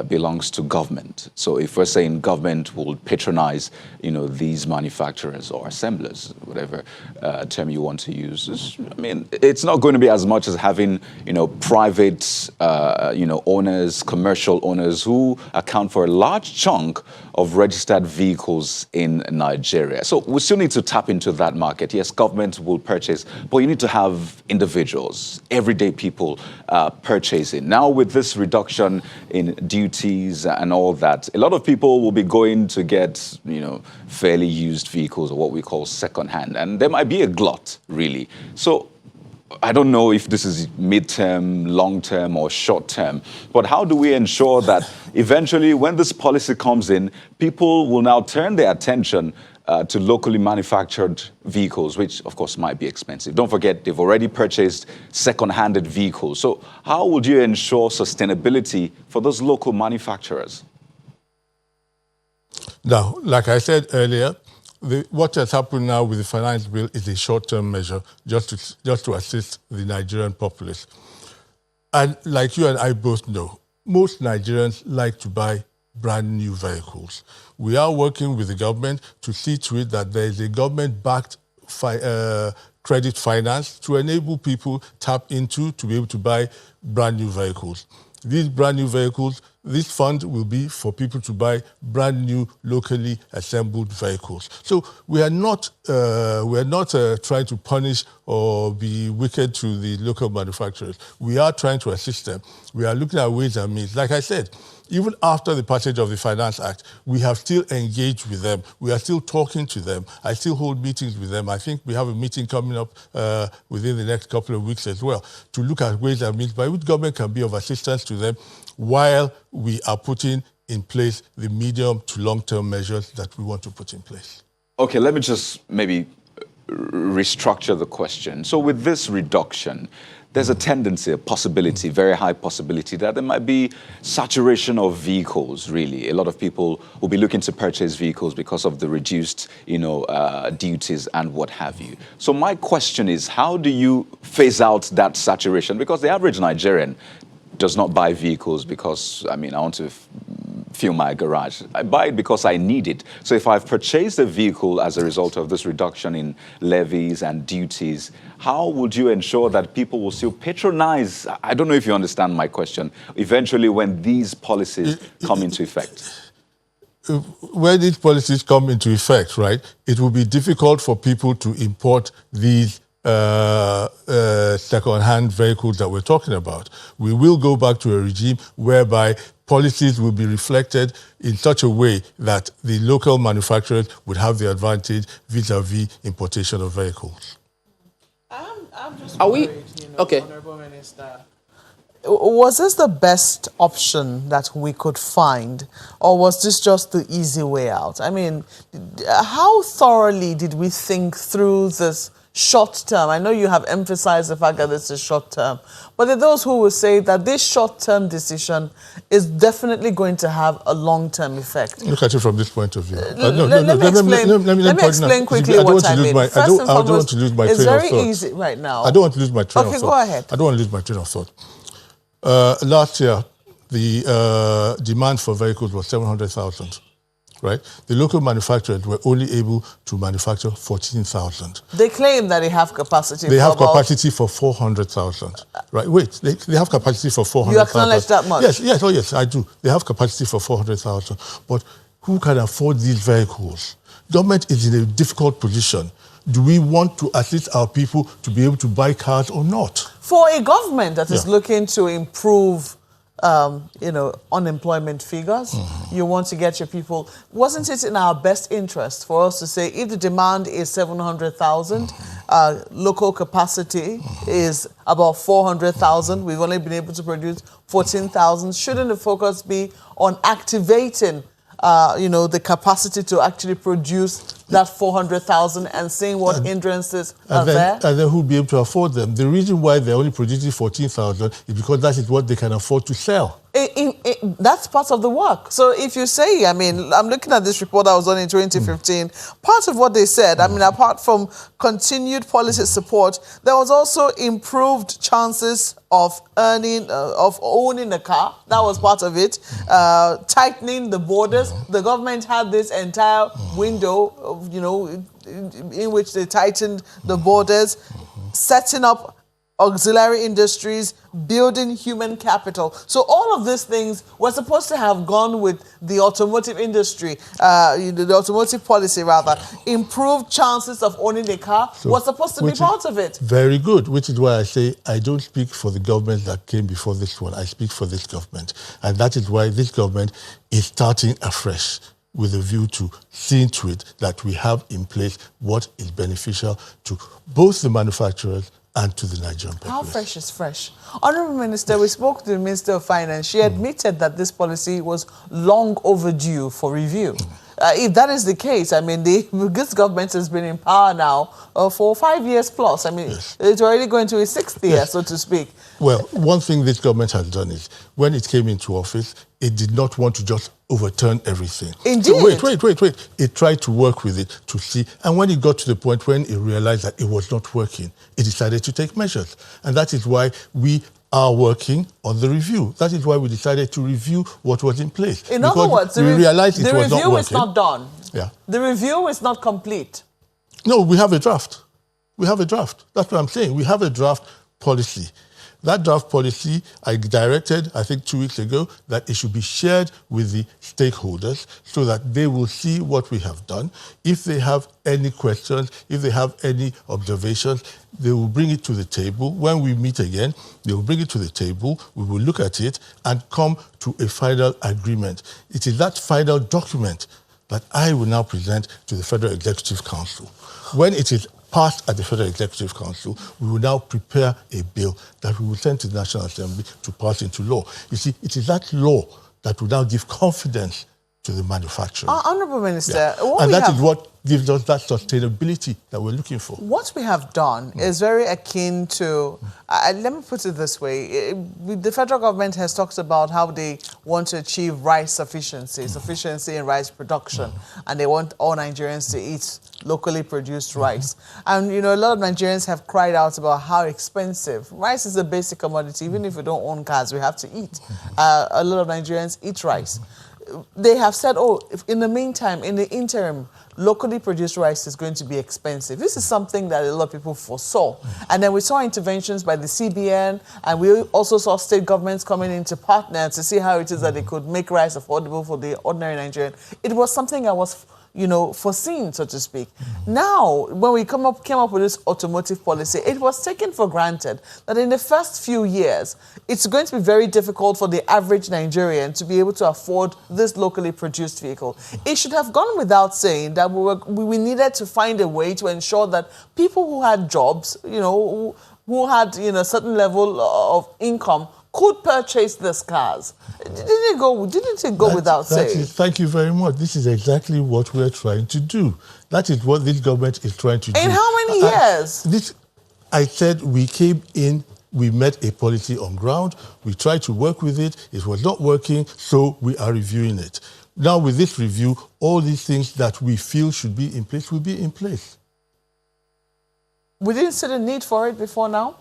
belongs to government. So if we're saying government will patronize, these manufacturers or assemblers, whatever term you want to use, I mean, it's not going to be as much as having, private, owners, commercial owners who account for a large chunk of registered vehicles in Nigeria. So we still need to tap into that market. Yes, government will purchase, but you need to have individuals, everyday people purchasing. Now with this reduction in duties and all that, a lot of people will be going to get, fairly used vehicles, or what we call second-hand, and there might be a glut, really. So I don't know if this is mid-term, long-term, or short-term, but how do we ensure that eventually when this policy comes in, people will now turn their attention to locally manufactured vehicles, which of course might be expensive. Don't forget, they've already purchased second-handed vehicles. So how would you ensure sustainability for those local manufacturers? Now, like I said earlier, what has happened now with the finance bill is a short-term measure just to assist the Nigerian populace. And like you and I both know, most Nigerians like to buy brand new vehicles. We are working with the government to see to it that there is a government-backed credit finance to enable people tap into to be able to buy brand new vehicles. These brand new vehicles, this fund will be for people to buy brand new locally assembled vehicles. So we are not trying to punish or be wicked to the local manufacturers. We are trying to assist them. We are looking at ways and means. Like I said, even after the passage of the Finance Act, we have still engaged with them. We are still talking to them. I still hold meetings with them. I think we have a meeting coming up within the next couple of weeks as well to look at ways and means by which government can be of assistance to them while we are putting in place the medium to long-term measures that we want to put in place. Okay, let me just maybe restructure the question. So with this reduction, there's a tendency, a possibility, very high possibility that there might be saturation of vehicles, really. A lot of people will be looking to purchase vehicles because of the reduced, duties and what have you. So my question is, how do you phase out that saturation? Because the average Nigerian does not buy vehicles because, I want to fill my garage. I buy it because I need it. So if I've purchased a vehicle as a result of this reduction in levies and duties, how would you ensure that people will still patronize? I don't know if you understand my question. Eventually, when these policies come into effect. When these policies come into effect, right, it will be difficult for people to import these second-hand vehicles that we're talking about. We will go back to a regime whereby policies will be reflected in such a way that the local manufacturers would have the advantage vis-a-vis importation of vehicles. I'm just Are we- worried, okay. Honorable Minister. Was this the best option that we could find, or was this just the easy way out? How thoroughly did we think through this short term? I know you have emphasized the fact that it's a short term, but there are those who will say that this short term decision is definitely going to have a long term effect. Look at it from this point of view. Let me explain quickly what I mean. I don't want to lose my train of thought. It's very easy right now. I don't want to lose my train of thought. Okay, go ahead. I don't want to lose my train of thought. Last year, the demand for vehicles was 700,000. Right? The local manufacturers were only able to manufacture 14,000. They claim that they have capacity. They have capacity for 400,000. Right? Wait, they have capacity for 400,000. You acknowledge that much? Yes, I do. They have capacity for 400,000. But who can afford these vehicles? Government is in a difficult position. Do we want to assist our people to be able to buy cars or not? For a government that is looking to improve unemployment figures, you want to get your people. Wasn't it in our best interest for us to say if the demand is 700,000, local capacity is about 400,000, we've only been able to produce 14,000, shouldn't the focus be on activating the capacity to actually produce that 400,000 and seeing what hindrances are there? And then who'll be able to afford them? The reason why they're only producing 14,000 is because that is what they can afford to sell. That's part of the work. So if you say, I'm looking at this report that was done in 2015, part of what they said, apart from continued policy support, there was also improved chances of owning a car. That was part of it. Tightening the borders. The government had this entire window of, in which they tightened the borders, setting up auxiliary industries, building human capital. So all of these things were supposed to have gone with the automotive industry, the automotive policy rather. Improved chances of owning a car was supposed to be part of it. Very good, which is why I say I don't speak for the government that came before this one. I speak for this government. And that is why this government is starting afresh with a view to seeing to it that we have in place what is beneficial to both the manufacturers and to the Nigerian population. How fresh is fresh? Honourable Minister, we spoke to the Minister of Finance. She admitted that this policy was long overdue for review. If that is the case, this government has been in power now for 5 years plus. It's already going to its 6th year, so to speak. Well, one thing this government has done is, when it came into office, it did not want to just overturn everything. Indeed. So wait. It tried to work with it to see. And when it got to the point when it realized that it was not working, it decided to take measures. And that is why we are working on the review. That is why we decided to review what was in place. In other words, the realized it was not working. review is not done. Yeah. The review is not complete. No, we have a draft. We have a draft. That's what I'm saying. We have a draft policy. That draft policy, I directed, I think 2 weeks ago, that it should be shared with the stakeholders so that they will see what we have done. If they have any questions, if they have any observations, they will bring it to the table. When we meet again, they will bring it to the table, we will look at it and come to a final agreement. It is that final document that I will now present to the Federal Executive Council. When it is passed at the Federal Executive Council, we will now prepare a bill that we will send to the National Assembly to pass into law. You see, it is that law that will now give confidence to the manufacturers. Honourable Minister, and that is what gives us that sustainability that we're looking for. What we have done is very akin to, let me put it this way, the federal government has talked about how they want to achieve rice sufficiency in rice production, and they want all Nigerians to eat locally produced rice. And, you know, a lot of Nigerians have cried out about how expensive. Rice is a basic commodity. Even if we don't own cars, we have to eat. A lot of Nigerians eat rice. They have said, oh, if in the meantime, in the interim, locally produced rice is going to be expensive. This is something that a lot of people foresaw. And then we saw interventions by the CBN, and we also saw state governments coming in to partner to see how it is that they could make rice affordable for the ordinary Nigerian. It was something that was, you know, foreseen, so to speak. Now, when we came up with this automotive policy, it was taken for granted that in the first few years, it's going to be very difficult for the average Nigerian to be able to afford this locally produced vehicle. It should have gone without saying that we needed to find a way to ensure that people who had jobs, you know, who had, you know, a certain level of income could purchase these cars. Didn't it go without saying? Thank you very much. This is exactly what we're trying to do. That is what this government is trying to do. In how many years? I said we came in, we met a policy on ground, we tried to work with it, it was not working, so we are reviewing it. Now with this review, all these things that we feel should be in place will be in place. We didn't see the need for it before now?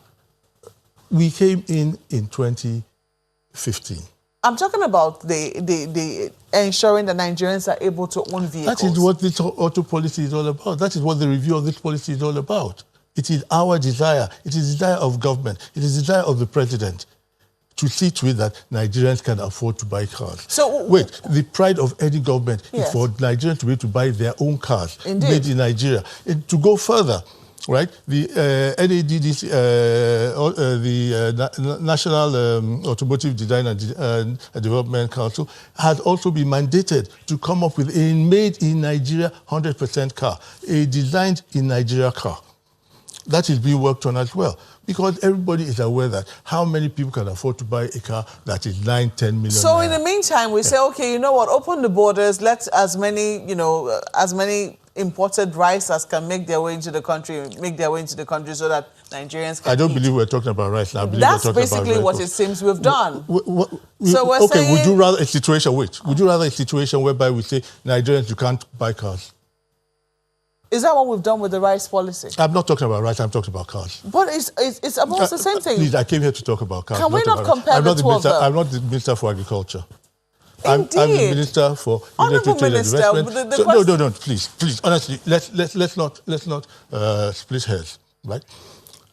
We came in 2015. I'm talking about the ensuring that Nigerians are able to own vehicles. That is what this auto policy is all about. That is what the review of this policy is all about. It is our desire. It is the desire of government. It is the desire of the president to see to it that Nigerians can afford to buy cars. So, wait, the pride of any government is for Nigerians to be able to buy their own cars made in Nigeria. And to go further, right? The NADDC, the National Automotive Design and Development Council has also been mandated to come up with a made in Nigeria 100% car, a designed in Nigeria car. That is being worked on as well, because everybody is aware that how many people can afford to buy a car that is 9-10 million. So in the meantime, we say, okay, you know what? Open the borders. Let as many, as many imported rice as can make their way into the country, so that Nigerians can I don't eat. believe we're talking about rice now. I believe That's we're talking basically about what it seems we've done. So we're saying, would you rather a situation? Wait, would you rather a situation whereby we say Nigerians you can't buy cars? Is that what we've done with the rice policy? I'm not talking about rice. I'm talking about cars. But it's almost the same thing. Please, I came here to talk about cars. Can we not compare the two of them? I'm not the Minister for Agriculture. Indeed. I'm the Minister for Honourable Minister, no, please, honestly, let's not split hairs, right?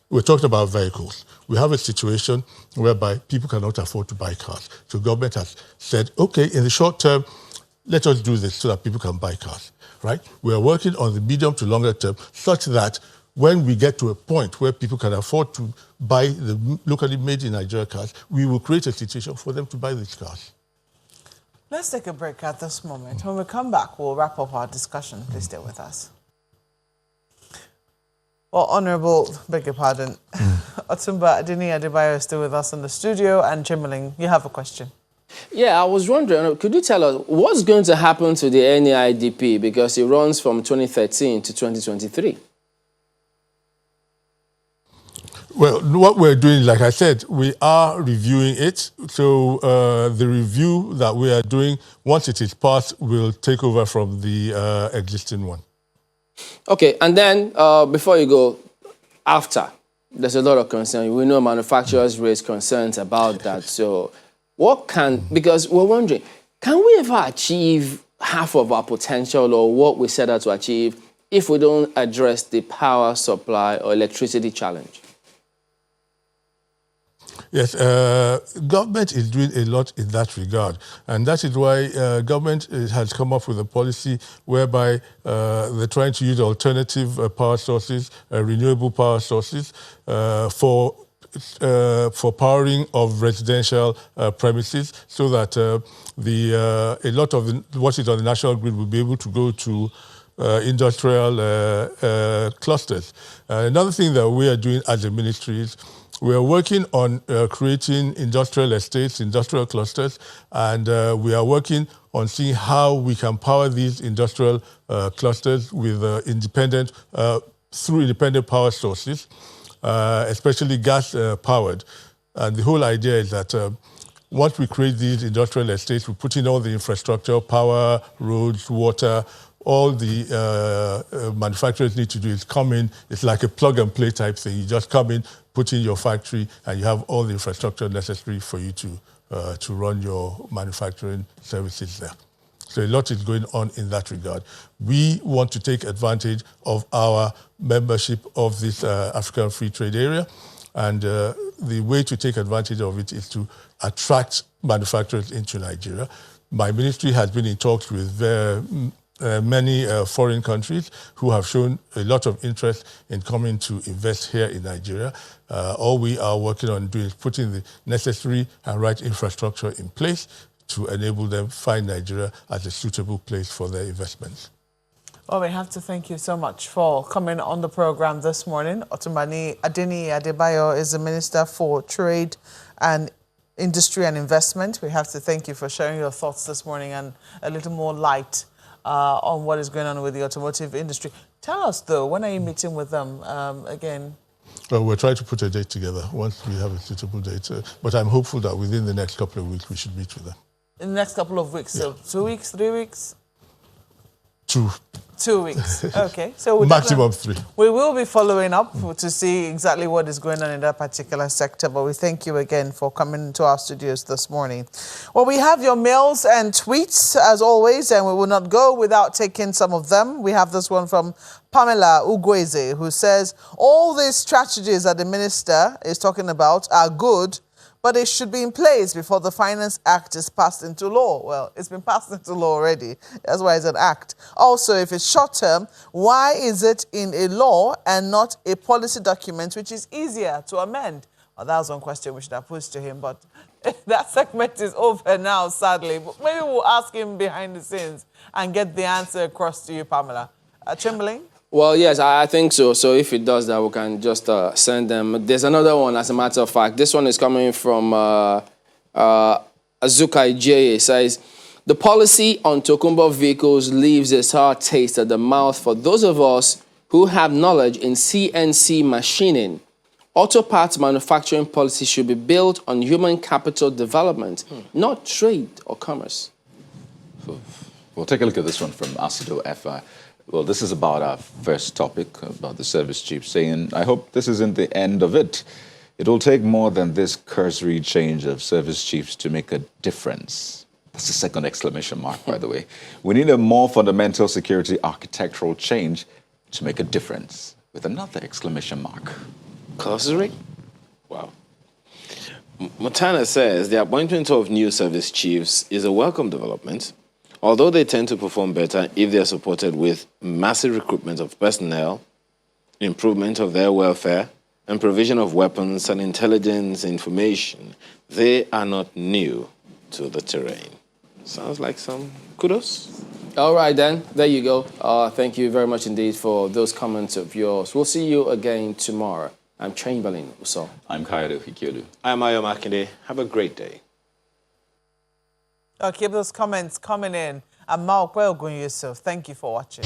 We're talking about vehicles. We have a situation whereby people cannot afford to buy cars. So government has said, okay, in the short term, let us do this so that people can buy cars, right? We are working on the medium to longer term such that when we get to a point where people can afford to buy the locally made in Nigeria cars, we will create a situation for them to buy these cars. Let's take a break at this moment. When we come back, we'll wrap up our discussion. Please stay with us. Well, Honourable, beg your pardon, Otumba Adini Adebayo is still with us in the studio, and Jimmerling, you have a question. Yeah, I was wondering, could you tell us what's going to happen to the NEIDP because it runs from 2013 to 2023? Well, what we're doing, like I said, we are reviewing it. So the review that we are doing, once it is passed, will take over from the existing one. Okay, and then before you go, after, there's a lot of concern. We know manufacturers raise concerns about that. So because we're wondering, can we ever achieve half of our potential or what we set out to achieve if we don't address the power supply or electricity challenge? Yes, government is doing a lot in that regard, and that is why government has come up with a policy whereby they're trying to use alternative power sources, renewable power sources for powering of residential premises, so that a lot of what is on the national grid will be able to go to industrial clusters. Another thing that we are doing as a ministry is we are working on creating industrial estates, industrial clusters, and we are working on seeing how we can power these industrial clusters with through independent power sources, especially gas powered. And the whole idea is that once we create these industrial estates, we put in all the infrastructure, power, roads, water. All the manufacturers need to do is come in. It's like a plug and play type thing. You just come in, put in your factory, and you have all the infrastructure necessary for you to run your manufacturing services there. So a lot is going on in that regard. We want to take advantage of our membership of this African Free Trade Area, and the way to take advantage of it is to attract manufacturers into Nigeria. My ministry has been in talks with many foreign countries who have shown a lot of interest in coming to invest here in Nigeria. All we are working on doing is putting the necessary and right infrastructure in place to enable them find Nigeria as a suitable place for their investments. Well, we have to thank you so much for coming on the program this morning. Otumani Adeni Adebayo is the Minister for Trade and Industry and Investment. We have to thank you for sharing your thoughts this morning and a little more light on what is going on with the automotive industry. Tell us, though, when are you meeting with them again? Well, we're trying to put a date together once we have a suitable date. But I'm hopeful that within the next couple of weeks, we should meet with them. In the next couple of weeks? Yeah. So 2 weeks, 3 weeks? 2. 2 weeks. Okay. So maximum 3. We will be following up to see exactly what is going on in that particular sector. But we thank you again for coming to our studios this morning. Well, we have your mails and tweets as always, and we will not go without taking some of them. We have this one from Pamela Ugweze, who says, all these strategies that the minister is talking about are good, but it should be in place before the Finance Act is passed into law. Well, it's been passed into law already. That's why it's an act. Also, if it's short-term, why is it in a law and not a policy document, which is easier to amend? Well, that was one question we should have posed to him, but that segment is over now, sadly. But maybe we'll ask him behind the scenes and get the answer across to you, Pamela. Chamberlain? Well, yes, I think so. So if it does that, we can just send them. There's another one, as a matter of fact. This one is coming from Azuka J. It says, the policy on Tokumbo vehicles leaves a sour taste at the mouth for those of us who have knowledge in CNC machining. Auto parts manufacturing policy should be built on human capital development, not trade or commerce. We'll take a look at this one from Asido FI. Well, this is about our first topic, about the service chief, saying, I hope this isn't the end of it. It will take more than this cursory change of service chiefs to make a difference. That's the second exclamation mark, by the way. We need a more fundamental security architectural change to make a difference, with another exclamation mark. Cursory? Wow. Mutana says the appointment of new service chiefs is a welcome development, although they tend to perform better if they are supported with massive recruitment of personnel, improvement of their welfare, and provision of weapons and intelligence information. They are not new to the terrain. Sounds like some kudos. All right, then. There you go. Thank you very much indeed for those comments of yours. We'll see you again tomorrow. I'm Chamberlain Uso. I'm Kayode Hikyodu. I'm Ayo Makinde. Have a great day. Keep those comments coming in. I'm Mao Kwe Ogun Yusuf. Thank you for watching.